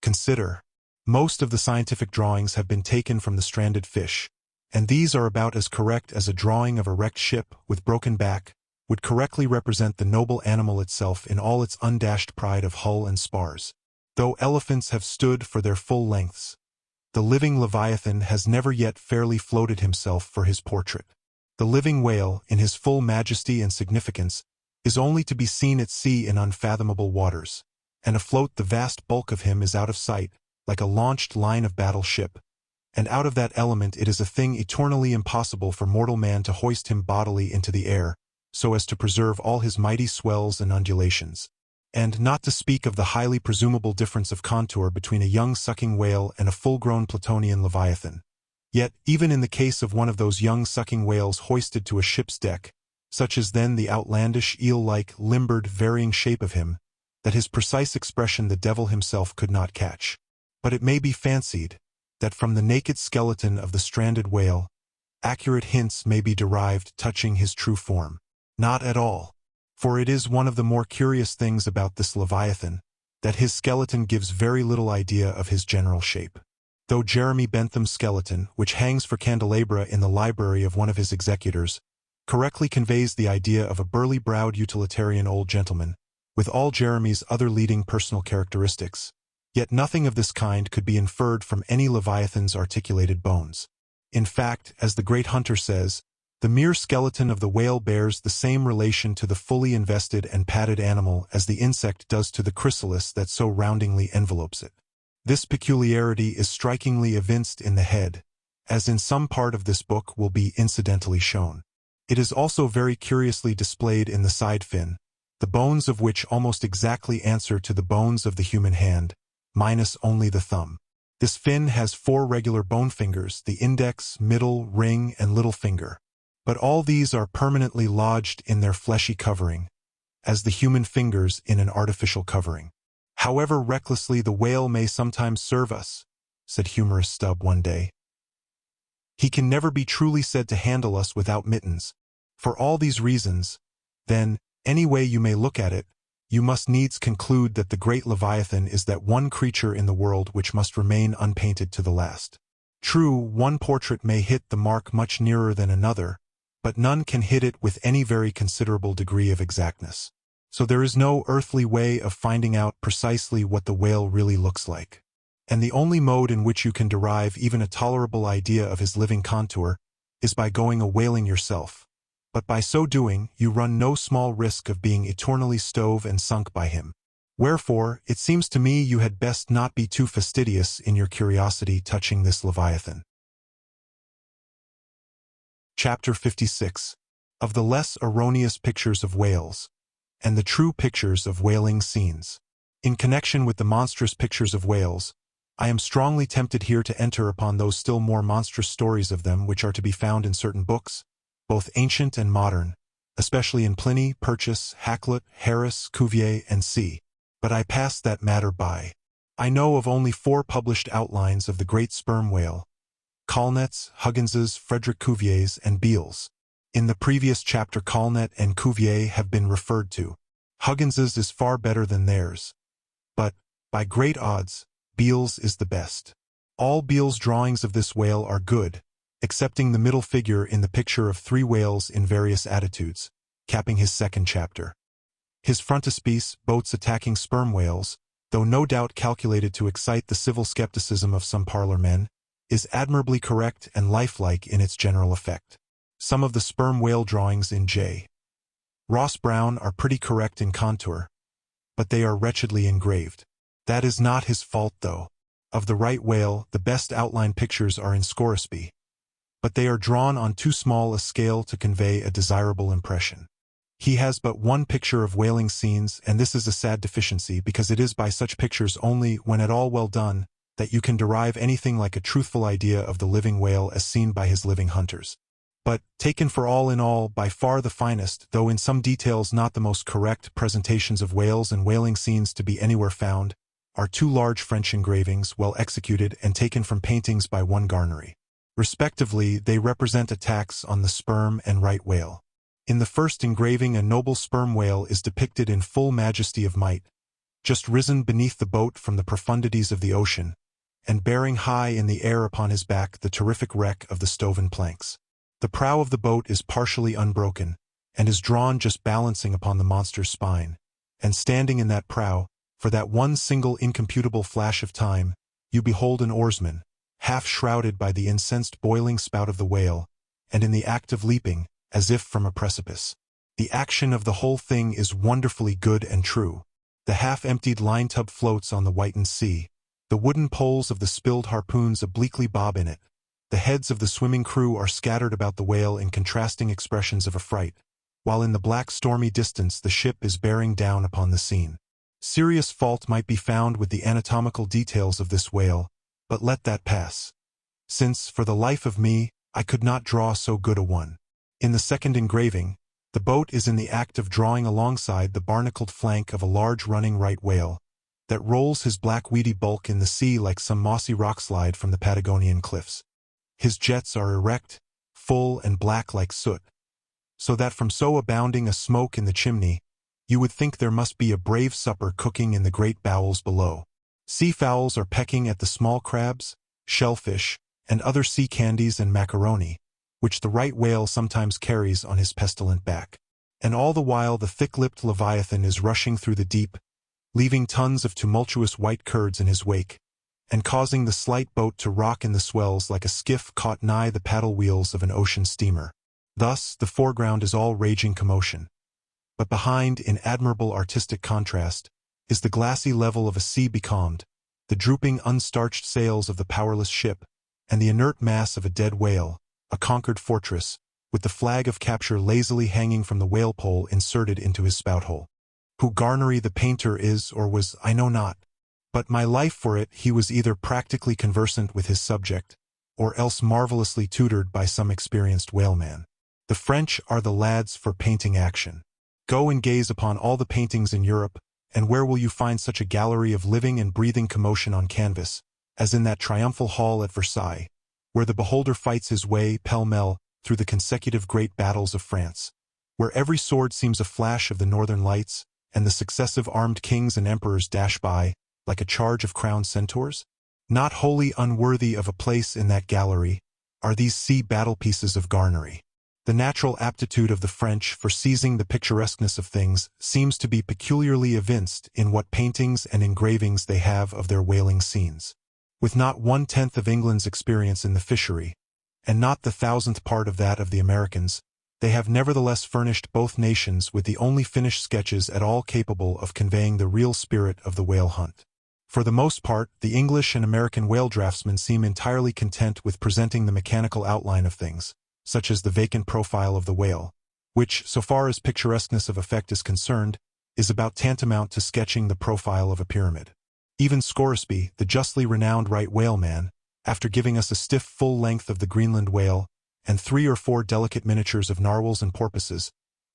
Consider, most of the scientific drawings have been taken from the stranded fish, and these are about as correct as a drawing of a wrecked ship with broken back would correctly represent the noble animal itself in all its undashed pride of hull and spars. Though elephants have stood for their full lengths, the living Leviathan has never yet fairly floated himself for his portrait. The living whale, in his full majesty and significance, is only to be seen at sea in unfathomable waters, and afloat the vast bulk of him is out of sight, like a launched line of battle ship, and out of that element it is a thing eternally impossible for mortal man to hoist him bodily into the air, so as to preserve all his mighty swells and undulations. And not to speak of the highly presumable difference of contour between a young sucking whale and a full-grown Platonian leviathan. Yet, even in the case of one of those young sucking whales hoisted to a ship's deck, such is then the outlandish, eel-like, limbered, varying shape of him, that his precise expression the devil himself could not catch. But it may be fancied that from the naked skeleton of the stranded whale, accurate hints may be derived touching his true form. Not at all. For it is one of the more curious things about this Leviathan, that his skeleton gives very little idea of his general shape. Though Jeremy Bentham's skeleton, which hangs for candelabra in the library of one of his executors, correctly conveys the idea of a burly-browed utilitarian old gentleman, with all Jeremy's other leading personal characteristics, yet nothing of this kind could be inferred from any Leviathan's articulated bones. In fact, as the great Hunter says, the mere skeleton of the whale bears the same relation to the fully invested and padded animal as the insect does to the chrysalis that so roundingly envelopes it. This peculiarity is strikingly evinced in the head, as in some part of this book will be incidentally shown. It is also very curiously displayed in the side fin, the bones of which almost exactly answer to the bones of the human hand, minus only the thumb. This fin has 4 regular bone fingers, the index, middle, ring, and little finger. But all these are permanently lodged in their fleshy covering, as the human fingers in an artificial covering. However recklessly the whale may sometimes serve us, said humorous Stubb one day, he can never be truly said to handle us without mittens. For all these reasons, then, any way you may look at it, you must needs conclude that the great Leviathan is that one creature in the world which must remain unpainted to the last. True, one portrait may hit the mark much nearer than another, but none can hit it with any very considerable degree of exactness. So there is no earthly way of finding out precisely what the whale really looks like. And the only mode in which you can derive even a tolerable idea of his living contour is by going a-whaling yourself. But by so doing, you run no small risk of being eternally stove and sunk by him. Wherefore, it seems to me you had best not be too fastidious in your curiosity touching this Leviathan. Chapter 56. Of the less erroneous pictures of whales, and the true pictures of whaling scenes. In connection with the monstrous pictures of whales, I am strongly tempted here to enter upon those still more monstrous stories of them which are to be found in certain books, both ancient and modern, especially in Pliny, Purchas, Hakluyt, Harris, Cuvier, and C. But I pass that matter by. I know of only 4 published outlines of the great sperm whale, Colnett's, Huggins's, Frederick Cuvier's, and Beale's. In the previous chapter Colnett and Cuvier have been referred to. Huggins's is far better than theirs. But, by great odds, Beale's is the best. All Beale's drawings of this whale are good, excepting the middle figure in the picture of 3 whales in various attitudes, capping his 2nd chapter. His frontispiece, boats attacking sperm whales, though no doubt calculated to excite the civil skepticism of some parlor men, is admirably correct and lifelike in its general effect. Some of the sperm whale drawings in J. Ross Brown are pretty correct in contour, but they are wretchedly engraved. That is not his fault, though. Of the right whale, the best outline pictures are in Scoresby, but they are drawn on too small a scale to convey a desirable impression. He has but one picture of whaling scenes, and this is a sad deficiency, because it is by such pictures only, when at all well done, that you can derive anything like a truthful idea of the living whale as seen by his living hunters. But, taken for all in all, by far the finest, though in some details not the most correct, presentations of whales and whaling scenes to be anywhere found, are 2 large French engravings, well executed and taken from paintings by one Garnery. Respectively, they represent attacks on the sperm and right whale. In the first engraving, a noble sperm whale is depicted in full majesty of might, just risen beneath the boat from the profundities of the ocean, and bearing high in the air upon his back the terrific wreck of the stoven planks. The prow of the boat is partially unbroken, and is drawn just balancing upon the monster's spine, and standing in that prow, for that one single incomputable flash of time, you behold an oarsman, half shrouded by the incensed boiling spout of the whale, and in the act of leaping, as if from a precipice. The action of the whole thing is wonderfully good and true. The half-emptied line-tub floats on the whitened sea. The wooden poles of the spilled harpoons obliquely bob in it, The heads of the swimming crew are scattered about the whale in contrasting expressions of affright, while in the black stormy distance the ship is bearing down upon the scene. Serious fault might be found with the anatomical details of this whale, but let that pass, since, for the life of me, I could not draw so good a one. In the second engraving, the boat is in the act of drawing alongside the barnacled flank of a large running right whale that rolls his black weedy bulk in the sea like some mossy rockslide from the Patagonian cliffs. His jets are erect, full and black like soot, so that from so abounding a smoke in the chimney, you would think there must be a brave supper cooking in the great bowels below. Seafowls are pecking at the small crabs, shellfish, and other sea candies and macaroni, which the right whale sometimes carries on his pestilent back. And all the while the thick-lipped leviathan is rushing through the deep, leaving tons of tumultuous white curds in his wake, and causing the slight boat to rock in the swells like a skiff caught nigh the paddle wheels of an ocean steamer. Thus, the foreground is all raging commotion. But behind, in admirable artistic contrast, is the glassy level of a sea becalmed, the drooping unstarched sails of the powerless ship, and the inert mass of a dead whale, a conquered fortress, with the flag of capture lazily hanging from the whale pole inserted into his spout-hole. Who Garnery the painter is or was, I know not, but my life for it he was either practically conversant with his subject, or else marvelously tutored by some experienced whaleman. The French are the lads for painting action. Go and gaze upon all the paintings in Europe, and where will you find such a gallery of living and breathing commotion on canvas, as in that triumphal hall at Versailles, where the beholder fights his way, pell-mell, through the consecutive great battles of France, where every sword seems a flash of the northern lights, and the successive armed kings and emperors dash by, like a charge of crowned centaurs? Not wholly unworthy of a place in that gallery are these sea battle-pieces of Garnery. The natural aptitude of the French for seizing the picturesqueness of things seems to be peculiarly evinced in what paintings and engravings they have of their whaling scenes. With not 1/10 of England's experience in the fishery, and not the 1,000th part of that of the Americans, they have nevertheless furnished both nations with the only finished sketches at all capable of conveying the real spirit of the whale hunt. For the most part, the English and American whale draftsmen seem entirely content with presenting the mechanical outline of things, such as the vacant profile of the whale, which, so far as picturesqueness of effect is concerned, is about tantamount to sketching the profile of a pyramid. Even Scoresby, the justly renowned right whaleman, after giving us a stiff full length of the Greenland whale, and 3 or 4 delicate miniatures of narwhals and porpoises,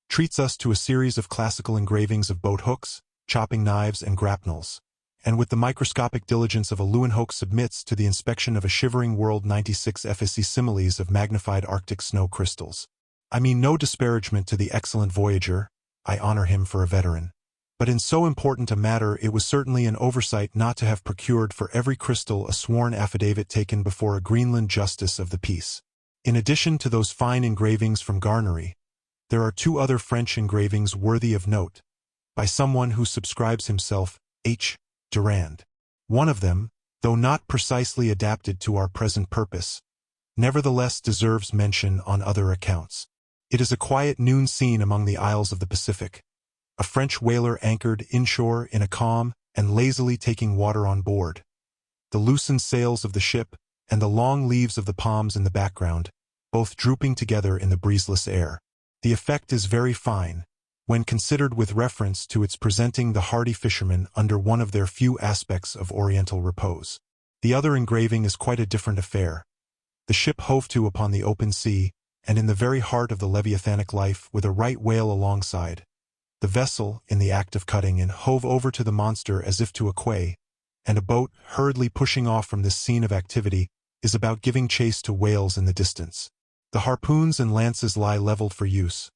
treats us to a series of classical engravings of boat hooks, chopping knives, and grapnels, and with the microscopic diligence of a Leeuwenhoek submits to the inspection of a shivering world 96 FSC similes of magnified Arctic snow crystals. I mean no disparagement to the excellent voyager, I honor him for a veteran. But in so important a matter it was certainly an oversight not to have procured for every crystal a sworn affidavit taken before a Greenland justice of the peace. In addition to those fine engravings from Garnery, there are 2 other French engravings worthy of note, by someone who subscribes himself H. Durand. One of them, though not precisely adapted to our present purpose, nevertheless deserves mention on other accounts. It is a quiet noon scene among the isles of the Pacific, a French whaler anchored inshore in a calm and lazily taking water on board, the loosened sails of the ship, and the long leaves of the palms in the background, both drooping together in the breezeless air. The effect is very fine, when considered with reference to its presenting the hardy fishermen under one of their few aspects of oriental repose. The other engraving is quite a different affair. The ship hove to upon the open sea, and in the very heart of the leviathanic life, with a right whale alongside. The vessel, in the act of cutting in, hove over to the monster as if to a quay, and a boat, hurriedly pushing off from this scene of activity, is about giving chase to whales in the distance. The harpoons and lances lie leveled for use.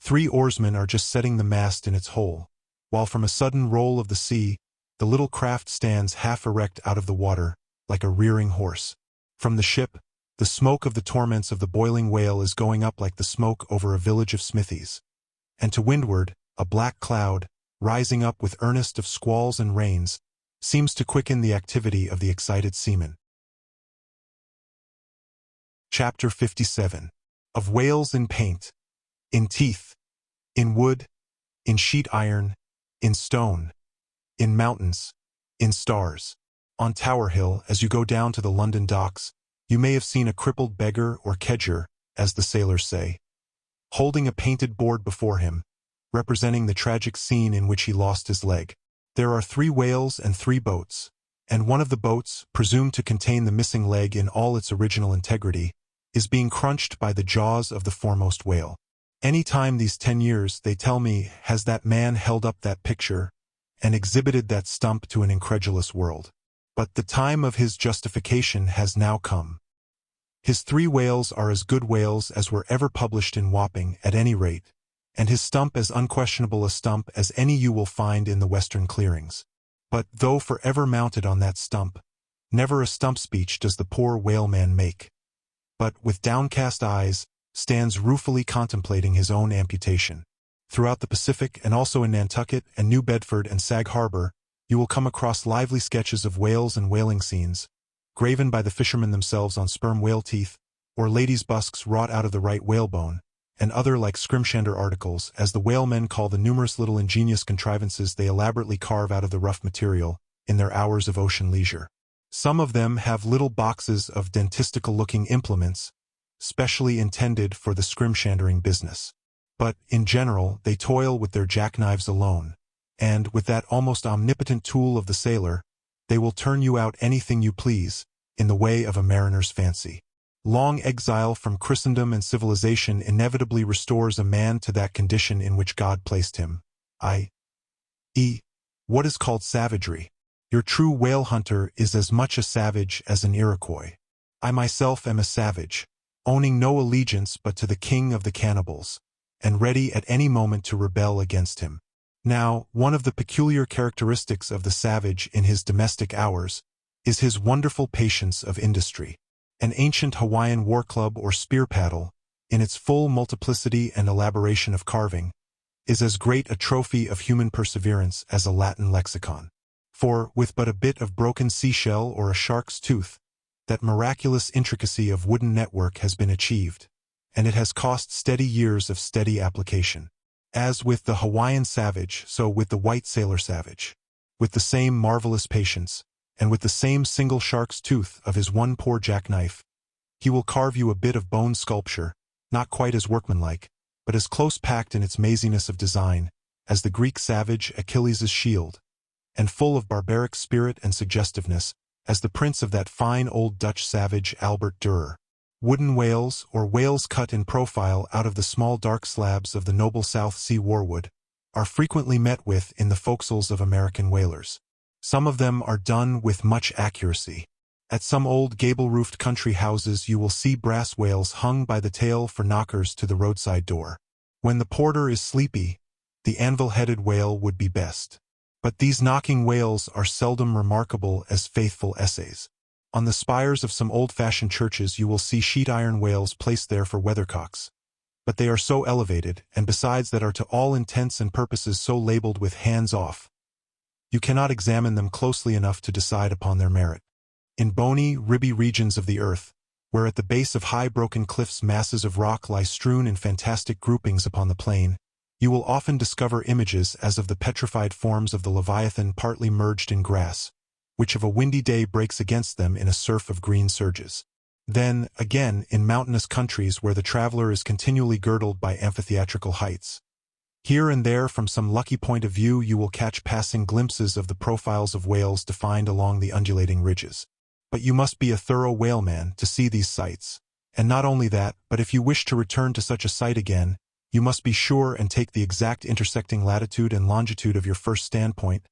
3 oarsmen are just setting the mast in its hole, while from a sudden roll of the sea, the little craft stands half erect out of the water, like a rearing horse. From the ship, the smoke of the torments of the boiling whale is going up like the smoke over a village of smithies. And to windward, a black cloud, rising up with earnest of squalls and rains, seems to quicken the activity of the excited seamen. Chapter 57. Of whales in paint, in teeth, in wood, in sheet iron, in stone, in mountains, in stars. On Tower Hill, as you go down to the London docks, You may have seen a crippled beggar or kedger, as the sailors say, holding a painted board before him, representing the tragic scene in which he lost his leg. There are 3 whales and 3 boats, and one of the boats, presumed to contain the missing leg in all its original integrity, is being crunched by the jaws of the foremost whale. Any time these 10 years, they tell me, has that man held up that picture and exhibited that stump to an incredulous world. But the time of his justification has now come. His 3 whales are as good whales as were ever published in Wapping, at any rate, and his stump as unquestionable a stump as any you will find in the western clearings. But, though forever mounted on that stump, never a stump speech does the poor whaleman make, but, with downcast eyes, stands ruefully contemplating his own amputation. Throughout the Pacific, and also in Nantucket and New Bedford and Sag Harbor, you will come across lively sketches of whales and whaling scenes, graven by the fishermen themselves on sperm whale teeth, or ladies' busks wrought out of the right whalebone, and other like scrimshander articles, as the whalemen call the numerous little ingenious contrivances they elaborately carve out of the rough material, in their hours of ocean leisure. Some of them have little boxes of dentistical-looking implements, specially intended for the scrimshandering business. But, in general, they toil with their jackknives alone, and, with that almost omnipotent tool of the sailor, they will turn you out anything you please, in the way of a mariner's fancy. Long exile from Christendom and civilization inevitably restores a man to that condition in which God placed him, i.e., what is called savagery. Your true whale hunter is as much a savage as an Iroquois. I myself am a savage, owning no allegiance but to the king of the cannibals, and ready at any moment to rebel against him. Now, one of the peculiar characteristics of the savage in his domestic hours is his wonderful patience of industry. An ancient Hawaiian war club or spear paddle, in its full multiplicity and elaboration of carving, is as great a trophy of human perseverance as a Latin lexicon. For, with but a bit of broken seashell or a shark's tooth, that miraculous intricacy of wooden network has been achieved, and it has cost steady years of steady application. As with the Hawaiian savage, so with the white sailor savage. With the same marvelous patience, and with the same single shark's tooth of his one poor jackknife, he will carve you a bit of bone sculpture, not quite as workmanlike, but as close-packed in its maziness of design, as the Greek savage Achilles' shield, and full of barbaric spirit and suggestiveness, as the prints of that fine old Dutch savage Albert Dürer. Wooden whales, or whales cut in profile out of the small dark slabs of the noble South Sea warwood, are frequently met with in the forecastles of American whalers. Some of them are done with much accuracy. At some old gable-roofed country houses you will see brass whales hung by the tail for knockers to the roadside door. When the porter is sleepy, the anvil-headed whale would be best. But these knocking whales are seldom remarkable as faithful essays. On the spires of some old-fashioned churches you will see sheet-iron whales placed there for weathercocks. But they are so elevated, and besides that are to all intents and purposes so labeled with hands off, you cannot examine them closely enough to decide upon their merit. In bony, ribby regions of the earth, where at the base of high broken cliffs masses of rock lie strewn in fantastic groupings upon the plain, you will often discover images as of the petrified forms of the Leviathan partly merged in grass, which of a windy day breaks against them in a surf of green surges. Then, again, in mountainous countries where the traveler is continually girdled by amphitheatrical heights, here and there from some lucky point of view you will catch passing glimpses of the profiles of whales defined along the undulating ridges. But you must be a thorough whaleman to see these sights, and not only that, but if you wish to return to such a sight again, you must be sure and take the exact intersecting latitude and longitude of your first standpoint,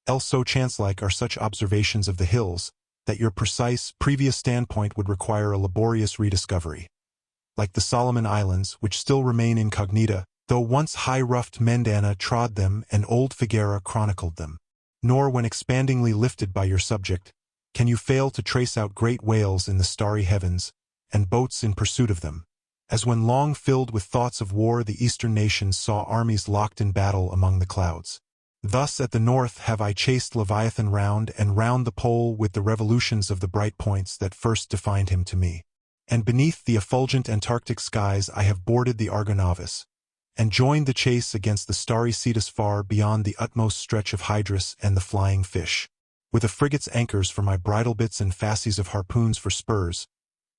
else so chance-like are such observations of the hills, that your precise, previous standpoint would require a laborious rediscovery. Like the Solomon Islands, which still remain incognita, though once high-ruffed Mendana trod them and old Figuera chronicled them. Nor when expandingly lifted by your subject, can you fail to trace out great whales in the starry heavens, and boats in pursuit of them, as when long filled with thoughts of war the eastern nations saw armies locked in battle among the clouds. Thus at the north have I chased Leviathan round and round the pole with the revolutions of the bright points that first defined him to me. And beneath the effulgent Antarctic skies I have boarded the Argonavis, and joined the chase against the starry Cetus far beyond the utmost stretch of Hydrus and the flying fish. With a frigate's anchors for my bridle bits and fasces of harpoons for spurs,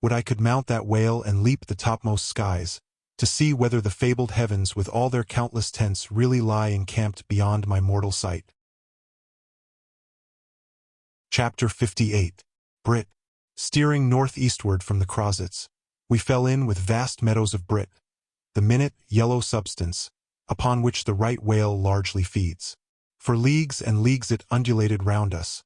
Would I could mount that whale and leap the topmost skies, to see whether the fabled heavens with all their countless tents really lie encamped beyond my mortal sight. Chapter 58. Brit. Steering northeastward from the Crozets, we fell in with vast meadows of brit, the minute, yellow substance, upon which the right whale largely feeds. For leagues and leagues it undulated round us,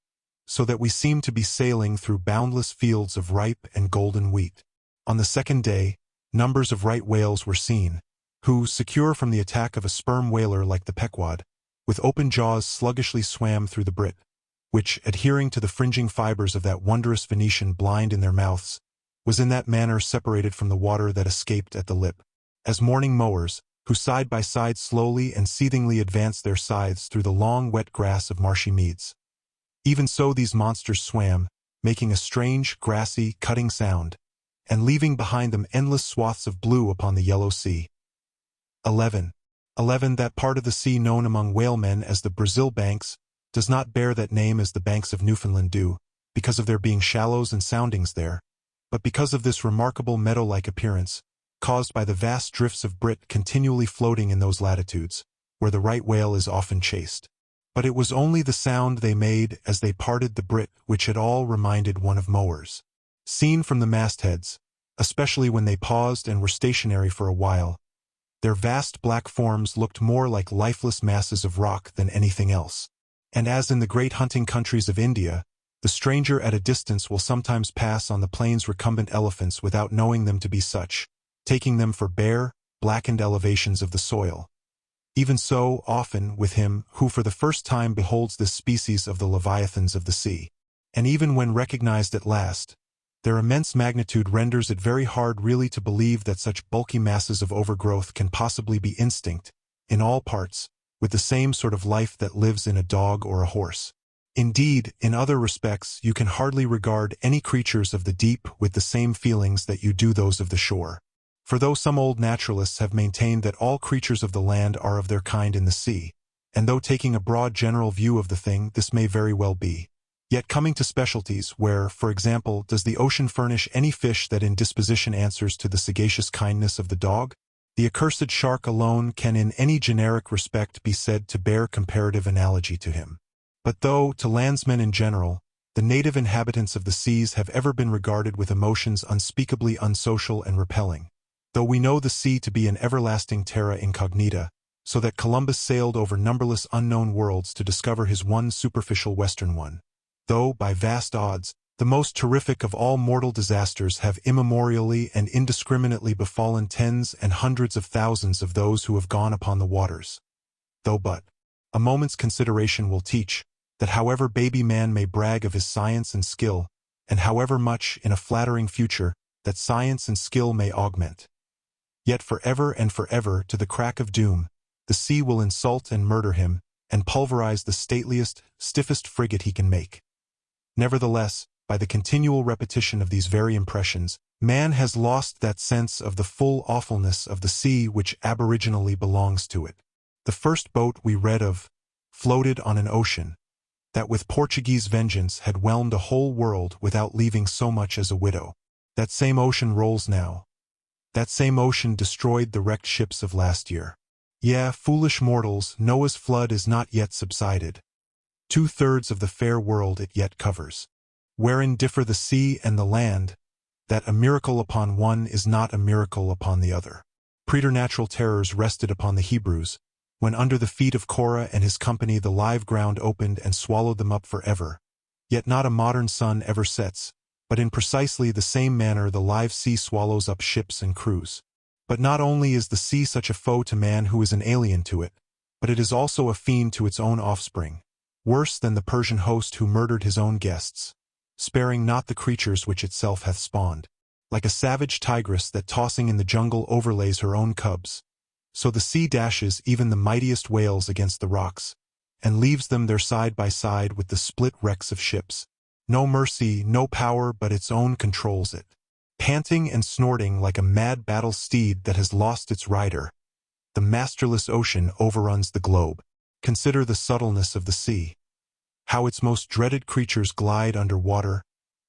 so that we seemed to be sailing through boundless fields of ripe and golden wheat. On the second day, numbers of right whales were seen, who, secure from the attack of a sperm whaler like the Pequod, with open jaws sluggishly swam through the brit, which, adhering to the fringing fibers of that wondrous Venetian blind in their mouths, was in that manner separated from the water that escaped at the lip. As morning mowers, who side by side slowly and seethingly advanced their scythes through the long wet grass of marshy meads. Even so these monsters swam, making a strange, grassy, cutting sound, and leaving behind them endless swaths of blue upon the yellow sea. 11. That part of the sea known among whalemen as the Brazil Banks does not bear that name as the banks of Newfoundland do, because of there being shallows and soundings there, but because of this remarkable meadow-like appearance, caused by the vast drifts of brit continually floating in those latitudes, where the right whale is often chased. But it was only the sound they made as they parted the brit which at all reminded one of mowers. Seen from the mastheads, especially when they paused and were stationary for a while, their vast black forms looked more like lifeless masses of rock than anything else. And as in the great hunting countries of India, the stranger at a distance will sometimes pass on the plains recumbent elephants without knowing them to be such, taking them for bare, blackened elevations of the soil. Even so, often, with him who for the first time beholds this species of the leviathans of the sea. And even when recognized at last, their immense magnitude renders it very hard really to believe that such bulky masses of overgrowth can possibly be instinct, in all parts, with the same sort of life that lives in a dog or a horse. Indeed, in other respects you can hardly regard any creatures of the deep with the same feelings that you do those of the shore. For though some old naturalists have maintained that all creatures of the land are of their kind in the sea, and though taking a broad general view of the thing this may very well be, yet coming to specialties where, for example, does the ocean furnish any fish that in disposition answers to the sagacious kindness of the dog? The accursed shark alone can in any generic respect be said to bear comparative analogy to him. But though, to landsmen in general, the native inhabitants of the seas have ever been regarded with emotions unspeakably unsocial and repelling, though we know the sea to be an everlasting terra incognita, so that Columbus sailed over numberless unknown worlds to discover his one superficial western one, though, by vast odds, the most terrific of all mortal disasters have immemorially and indiscriminately befallen tens and hundreds of thousands of those who have gone upon the waters. Though but a moment's consideration will teach that however baby man may brag of his science and skill, and however much, in a flattering future, that science and skill may augment, yet forever and forever, to the crack of doom, the sea will insult and murder him, and pulverize the stateliest, stiffest frigate he can make. Nevertheless, by the continual repetition of these very impressions, man has lost that sense of the full awfulness of the sea which aboriginally belongs to it. The first boat we read of floated on an ocean that with Portuguese vengeance had whelmed a whole world without leaving so much as a widow. That same ocean rolls now. That same ocean destroyed the wrecked ships of last year. Yea, foolish mortals, Noah's flood is not yet subsided. 2/3 of the fair world it yet covers. Wherein differ the sea and the land, that a miracle upon one is not a miracle upon the other. Preternatural terrors rested upon the Hebrews, when under the feet of Korah and his company the live ground opened and swallowed them up forever. Yet not a modern sun ever sets, but in precisely the same manner the live sea swallows up ships and crews. But not only is the sea such a foe to man who is an alien to it, but it is also a fiend to its own offspring, worse than the Persian host who murdered his own guests, sparing not the creatures which itself hath spawned. Like a savage tigress that tossing in the jungle overlays her own cubs, so the sea dashes even the mightiest whales against the rocks, and leaves them there side by side with the split wrecks of ships. No mercy, no power but its own controls it. Panting and snorting like a mad battle steed that has lost its rider, the masterless ocean overruns the globe. Consider the subtleness of the sea. How its most dreaded creatures glide under water,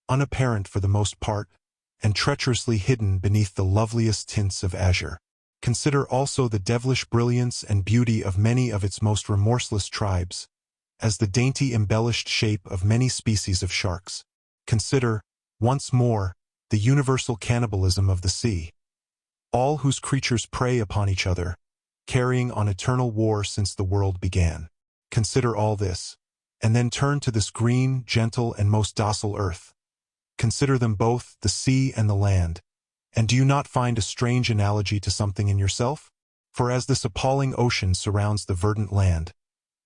unapparent for the most part, and treacherously hidden beneath the loveliest tints of azure. Consider also the devilish brilliance and beauty of many of its most remorseless tribes, as the dainty embellished shape of many species of sharks. Consider, once more, the universal cannibalism of the sea, all whose creatures prey upon each other, carrying on eternal war since the world began. Consider all this, and then turn to this green, gentle, and most docile earth. Consider them both, the sea and the land, and do you not find a strange analogy to something in yourself? For as this appalling ocean surrounds the verdant land,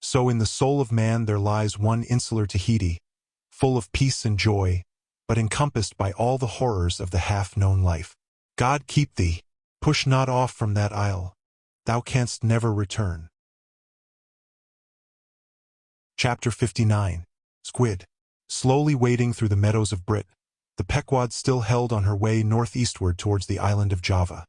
so in the soul of man there lies one insular Tahiti, full of peace and joy, but encompassed by all the horrors of the half-known life. God keep thee, push not off from that isle, thou canst never return. Chapter 59. Squid. Slowly wading through the meadows of Brit, the Pequod still held on her way northeastward towards the island of Java,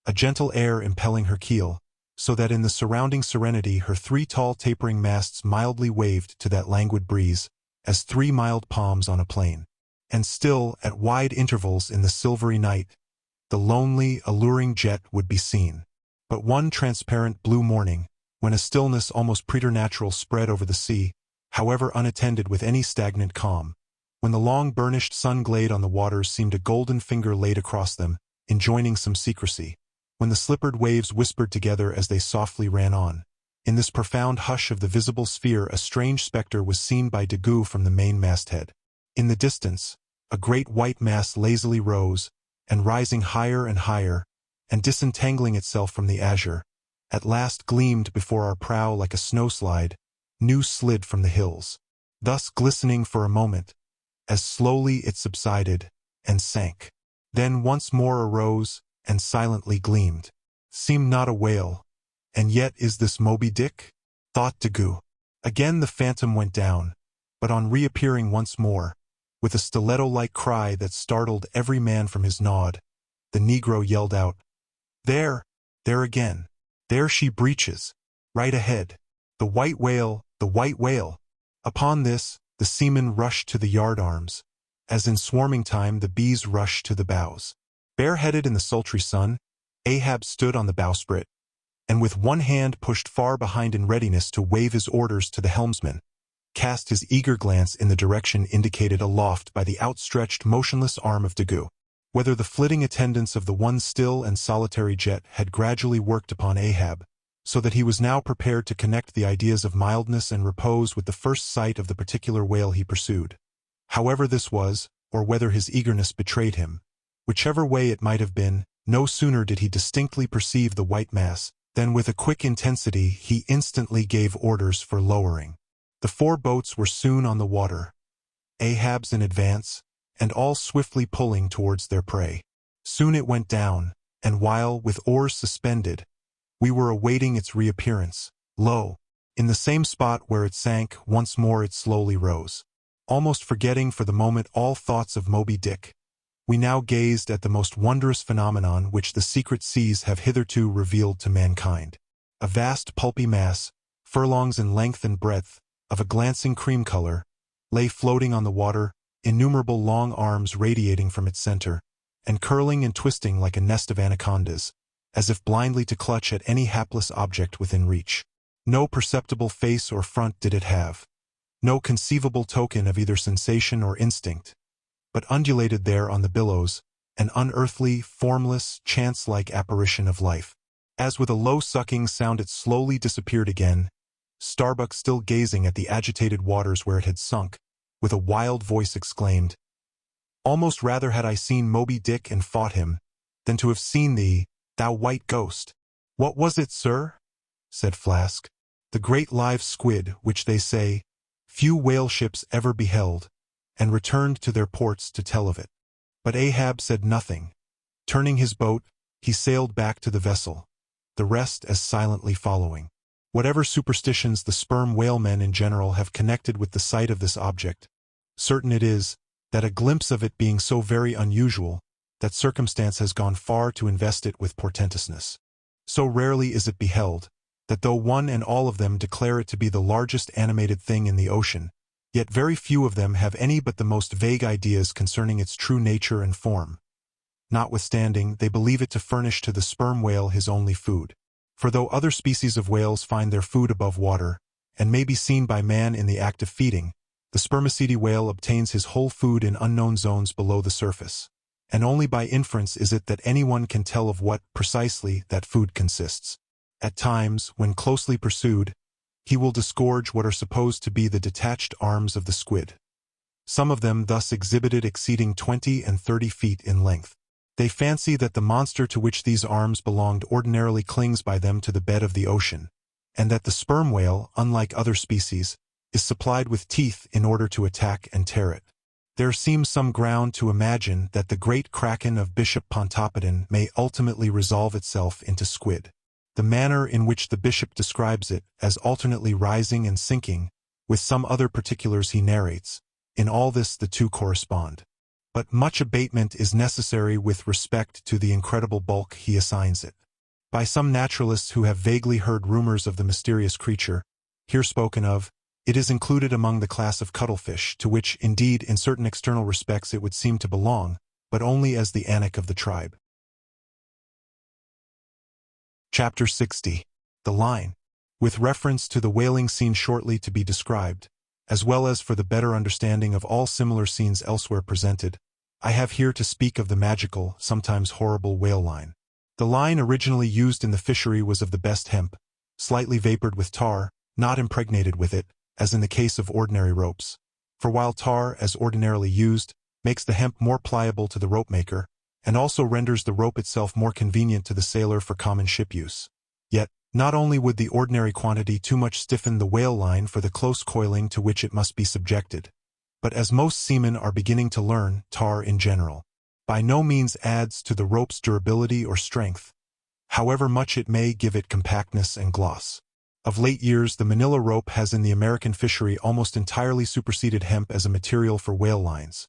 a gentle air impelling her keel, so that in the surrounding serenity her 3 tall tapering masts mildly waved to that languid breeze, as 3 mild palms on a plain. And still, at wide intervals in the silvery night, the lonely, alluring jet would be seen. But one transparent blue morning, when a stillness almost preternatural spread over the sea, however unattended with any stagnant calm, when the long burnished sun glade on the waters seemed a golden finger laid across them, enjoining some secrecy, when the slippered waves whispered together as they softly ran on, in this profound hush of the visible sphere a strange spectre was seen by Daggoo from the main masthead. In the distance, a great white mass lazily rose, and rising higher and higher, and disentangling itself from the azure, at last gleamed before our prow like a snowslide, new slid from the hills, thus glistening for a moment, as slowly it subsided, and sank. Then once more arose, and silently gleamed. Seemed not a whale, and yet is this Moby-Dick? Thought Daggoo. Again the phantom went down, but on reappearing once more, with a stiletto-like cry that startled every man from his nod, the Negro yelled out, "There! There again! There she breaches! Right ahead! The white whale! The white whale!" Upon this, the seamen rushed to the yardarms, as in swarming time the bees rush to the bows. Bareheaded in the sultry sun, Ahab stood on the bowsprit, and with one hand pushed far behind in readiness to wave his orders to the helmsman, cast his eager glance in the direction indicated aloft by the outstretched motionless arm of Daggoo. Whether the flitting attendance of the one still and solitary jet had gradually worked upon Ahab, so that he was now prepared to connect the ideas of mildness and repose with the first sight of the particular whale he pursued. However this was, or whether his eagerness betrayed him, whichever way it might have been, no sooner did he distinctly perceive the white mass, than with a quick intensity he instantly gave orders for lowering. The 4 boats were soon on the water, Ahab's in advance, and all swiftly pulling towards their prey. Soon it went down, and while, with oars suspended, we were awaiting its reappearance, lo, in the same spot where it sank, once more it slowly rose. Almost forgetting for the moment all thoughts of Moby-Dick, we now gazed at the most wondrous phenomenon which the secret seas have hitherto revealed to mankind. A vast pulpy mass, furlongs in length and breadth, of a glancing cream color, lay floating on the water, innumerable long arms radiating from its center, and curling and twisting like a nest of anacondas, as if blindly to clutch at any hapless object within reach. No perceptible face or front did it have, no conceivable token of either sensation or instinct, but undulated there on the billows, an unearthly, formless, chance-like apparition of life. As with a low sucking sound it slowly disappeared again, Starbuck still gazing at the agitated waters where it had sunk, with a wild voice exclaimed, "Almost rather had I seen Moby-Dick and fought him, than to have seen thee, thou white ghost." "What was it, sir?" said Flask. "The great live squid, which they say, few whale ships ever beheld, and returned to their ports to tell of it." But Ahab said nothing. Turning his boat, he sailed back to the vessel, the rest as silently following. Whatever superstitions the sperm whalemen in general have connected with the sight of this object, certain it is, that a glimpse of it being so very unusual, that circumstance has gone far to invest it with portentousness. So rarely is it beheld, that though one and all of them declare it to be the largest animated thing in the ocean, yet very few of them have any but the most vague ideas concerning its true nature and form. Notwithstanding, they believe it to furnish to the sperm whale his only food. For though other species of whales find their food above water, and may be seen by man in the act of feeding, the Spermaceti whale obtains his whole food in unknown zones below the surface. And only by inference is it that anyone can tell of what, precisely, that food consists. At times, when closely pursued, he will disgorge what are supposed to be the detached arms of the squid. Some of them thus exhibited exceeding 20 and 30 feet in length. They fancy that the monster to which these arms belonged ordinarily clings by them to the bed of the ocean, and that the sperm whale, unlike other species, is supplied with teeth in order to attack and tear it. There seems some ground to imagine that the great kraken of Bishop Pontoppidan may ultimately resolve itself into squid. The manner in which the bishop describes it, as alternately rising and sinking, with some other particulars he narrates, in all this the two correspond. But much abatement is necessary with respect to the incredible bulk he assigns it. By some naturalists who have vaguely heard rumors of the mysterious creature, here spoken of, it is included among the class of cuttlefish, to which, indeed, in certain external respects it would seem to belong, but only as the anak of the tribe. Chapter 60. The Line. With reference to the whaling scene shortly to be described, as well as for the better understanding of all similar scenes elsewhere presented, I have here to speak of the magical, sometimes horrible whale line. The line originally used in the fishery was of the best hemp, slightly vapored with tar, not impregnated with it, as in the case of ordinary ropes. For while tar, as ordinarily used, makes the hemp more pliable to the rope-maker, and also renders the rope itself more convenient to the sailor for common ship use. Yet, not only would the ordinary quantity too much stiffen the whale line for the close coiling to which it must be subjected, but as most seamen are beginning to learn, tar in general by no means adds to the rope's durability or strength, however much it may give it compactness and gloss. Of late years, the manila rope has in the American fishery almost entirely superseded hemp as a material for whale lines.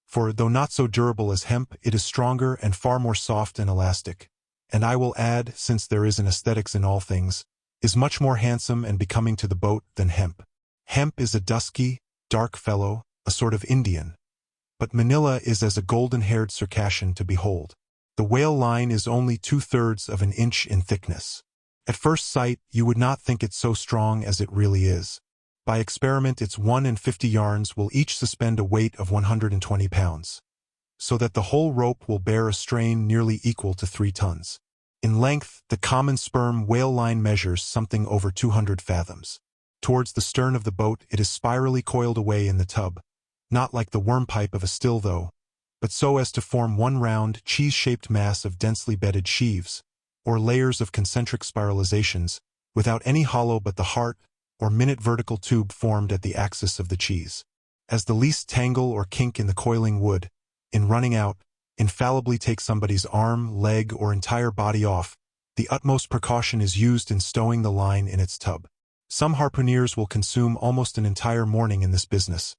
For, though not so durable as hemp, it is stronger and far more soft and elastic, and I will add, since there is an aesthetics in all things, is much more handsome and becoming to the boat than hemp. Hemp is a dusky, dark fellow, a sort of Indian, but manila is as a golden-haired Circassian to behold. The whale line is only 2/3 of an inch in thickness. At first sight, you would not think it so strong as it really is. By experiment, its 1 in 50 yarns will each suspend a weight of 120 pounds, so that the whole rope will bear a strain nearly equal to 3 tons. In length, the common sperm whale line measures something over 200 fathoms. Towards the stern of the boat, it is spirally coiled away in the tub, not like the worm pipe of a still though, but so as to form one round, cheese-shaped mass of densely bedded sheaves, or layers of concentric spiralizations, without any hollow but the heart, or minute vertical tube formed at the axis of the cheese. As the least tangle or kink in the coiling would, in running out, infallibly take somebody's arm, leg, or entire body off, the utmost precaution is used in stowing the line in its tub. Some harpooneers will consume almost an entire morning in this business,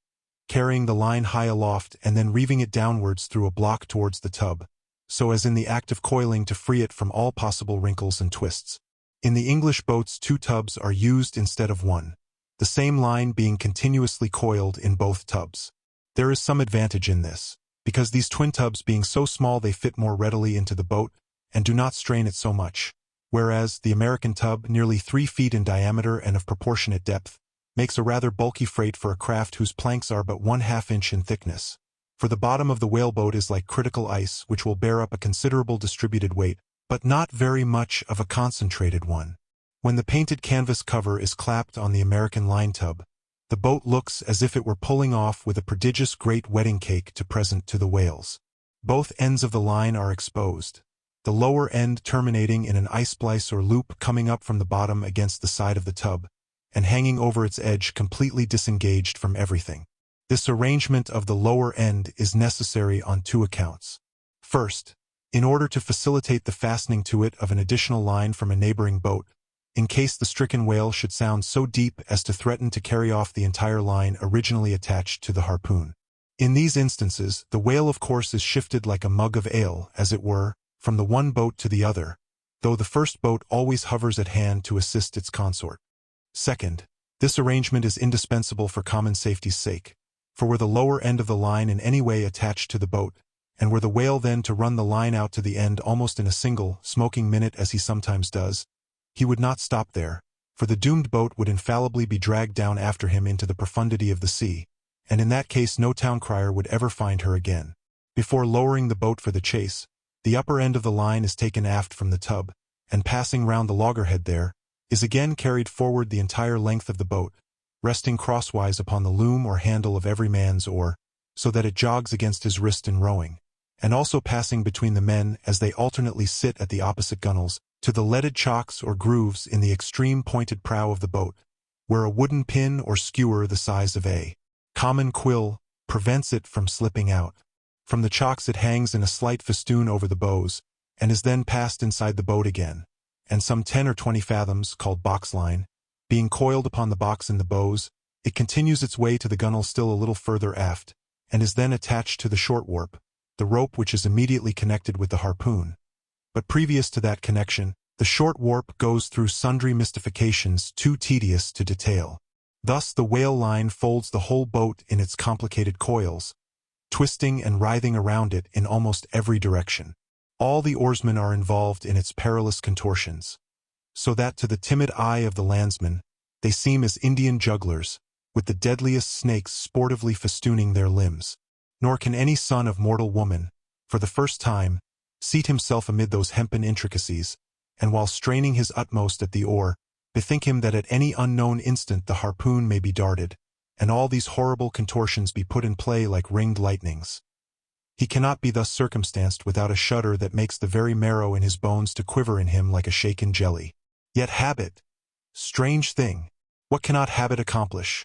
carrying the line high aloft and then reeving it downwards through a block towards the tub, so as in the act of coiling to free it from all possible wrinkles and twists. In the English boats 2 tubs are used instead of 1, the same line being continuously coiled in both tubs. There is some advantage in this, because these twin tubs being so small they fit more readily into the boat and do not strain it so much, whereas the American tub, nearly 3 feet in diameter and of proportionate depth, makes a rather bulky freight for a craft whose planks are but 1/2 inch in thickness. For the bottom of the whaleboat is like critical ice, which will bear up a considerable distributed weight, but not very much of a concentrated one. When the painted canvas cover is clapped on the American line tub, the boat looks as if it were pulling off with a prodigious great wedding cake to present to the whales. Both ends of the line are exposed, the lower end terminating in an ice splice or loop coming up from the bottom against the side of the tub, and hanging over its edge completely disengaged from everything. This arrangement of the lower end is necessary on 2 accounts. First, in order to facilitate the fastening to it of an additional line from a neighboring boat, in case the stricken whale should sound so deep as to threaten to carry off the entire line originally attached to the harpoon. In these instances, the whale of course is shifted like a mug of ale, as it were, from the one boat to the other, though the first boat always hovers at hand to assist its consort. Second, this arrangement is indispensable for common safety's sake, for were the lower end of the line in any way attached to the boat, and were the whale then to run the line out to the end almost in a single, smoking minute as he sometimes does, he would not stop there, for the doomed boat would infallibly be dragged down after him into the profundity of the sea, and in that case no town crier would ever find her again. Before lowering the boat for the chase, the upper end of the line is taken aft from the tub, and passing round the loggerhead there, is again carried forward the entire length of the boat, resting crosswise upon the loom or handle of every man's oar, so that it jogs against his wrist in rowing, and also passing between the men as they alternately sit at the opposite gunwales, to the leaded chocks or grooves in the extreme pointed prow of the boat, where a wooden pin or skewer the size of a common quill prevents it from slipping out. From the chocks it hangs in a slight festoon over the bows, and is then passed inside the boat again, and some 10 or 20 fathoms, called box line, being coiled upon the box in the bows, it continues its way to the gunwale still a little further aft, and is then attached to the short warp, the rope which is immediately connected with the harpoon. But previous to that connection, the short warp goes through sundry mystifications too tedious to detail. Thus the whale line folds the whole boat in its complicated coils, twisting and writhing around it in almost every direction. All the oarsmen are involved in its perilous contortions, so that to the timid eye of the landsman, they seem as Indian jugglers, with the deadliest snakes sportively festooning their limbs. Nor can any son of mortal woman, for the first time, seat himself amid those hempen intricacies, and while straining his utmost at the oar, bethink him that at any unknown instant the harpoon may be darted, and all these horrible contortions be put in play like ringed lightnings. He cannot be thus circumstanced without a shudder that makes the very marrow in his bones to quiver in him like a shaken jelly. Yet habit! Strange thing! What cannot habit accomplish?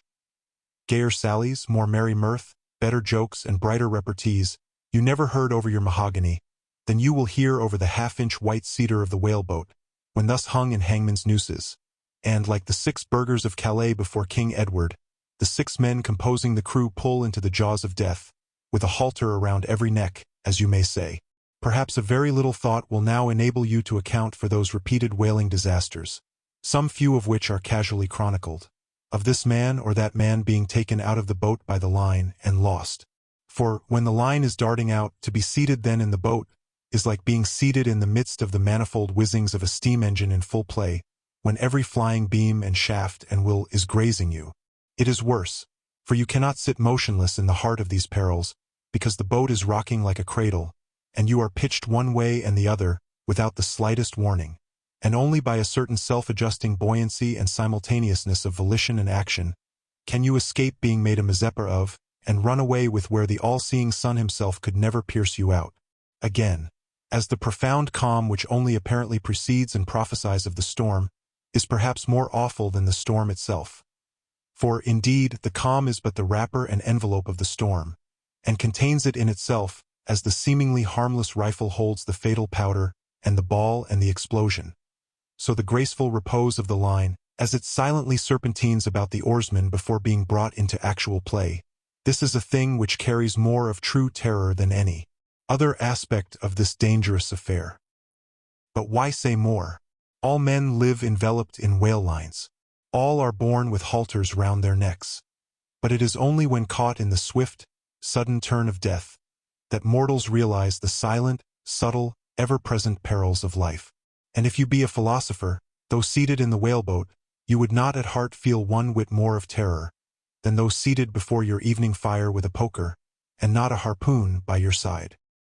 Gayer sallies, more merry mirth, better jokes, and brighter repartees you never heard over your mahogany than you will hear over the half-inch white cedar of the whaleboat, when thus hung in hangman's nooses, and, like the 6 burghers of Calais before King Edward, the 6 men composing the crew pull into the jaws of death, with a halter around every neck, as you may say. Perhaps a very little thought will now enable you to account for those repeated whaling disasters, some few of which are casually chronicled, of this man or that man being taken out of the boat by the line and lost. For, when the line is darting out, to be seated then in the boat is like being seated in the midst of the manifold whizzings of a steam engine in full play, when every flying beam and shaft and will is grazing you. It is worse, for you cannot sit motionless in the heart of these perils, because the boat is rocking like a cradle, and you are pitched one way and the other, without the slightest warning, and only by a certain self-adjusting buoyancy and simultaneousness of volition and action can you escape being made a Mazeppa of, and run away with where the all-seeing sun himself could never pierce you out. Again, as the profound calm which only apparently precedes and prophesies of the storm, is perhaps more awful than the storm itself. For, indeed, the calm is but the wrapper and envelope of the storm, and contains it in itself, as the seemingly harmless rifle holds the fatal powder, and the ball and the explosion. So the graceful repose of the line, as it silently serpentines about the oarsmen before being brought into actual play, this is a thing which carries more of true terror than any other aspect of this dangerous affair. But why say more? All men live enveloped in whale lines. All are born with halters round their necks. But it is only when caught in the swift, sudden turn of death that mortals realize the silent, subtle, ever-present perils of life. And if you be a philosopher, though seated in the whaleboat, you would not at heart feel one whit more of terror than though seated before your evening fire with a poker, and not a harpoon by your side.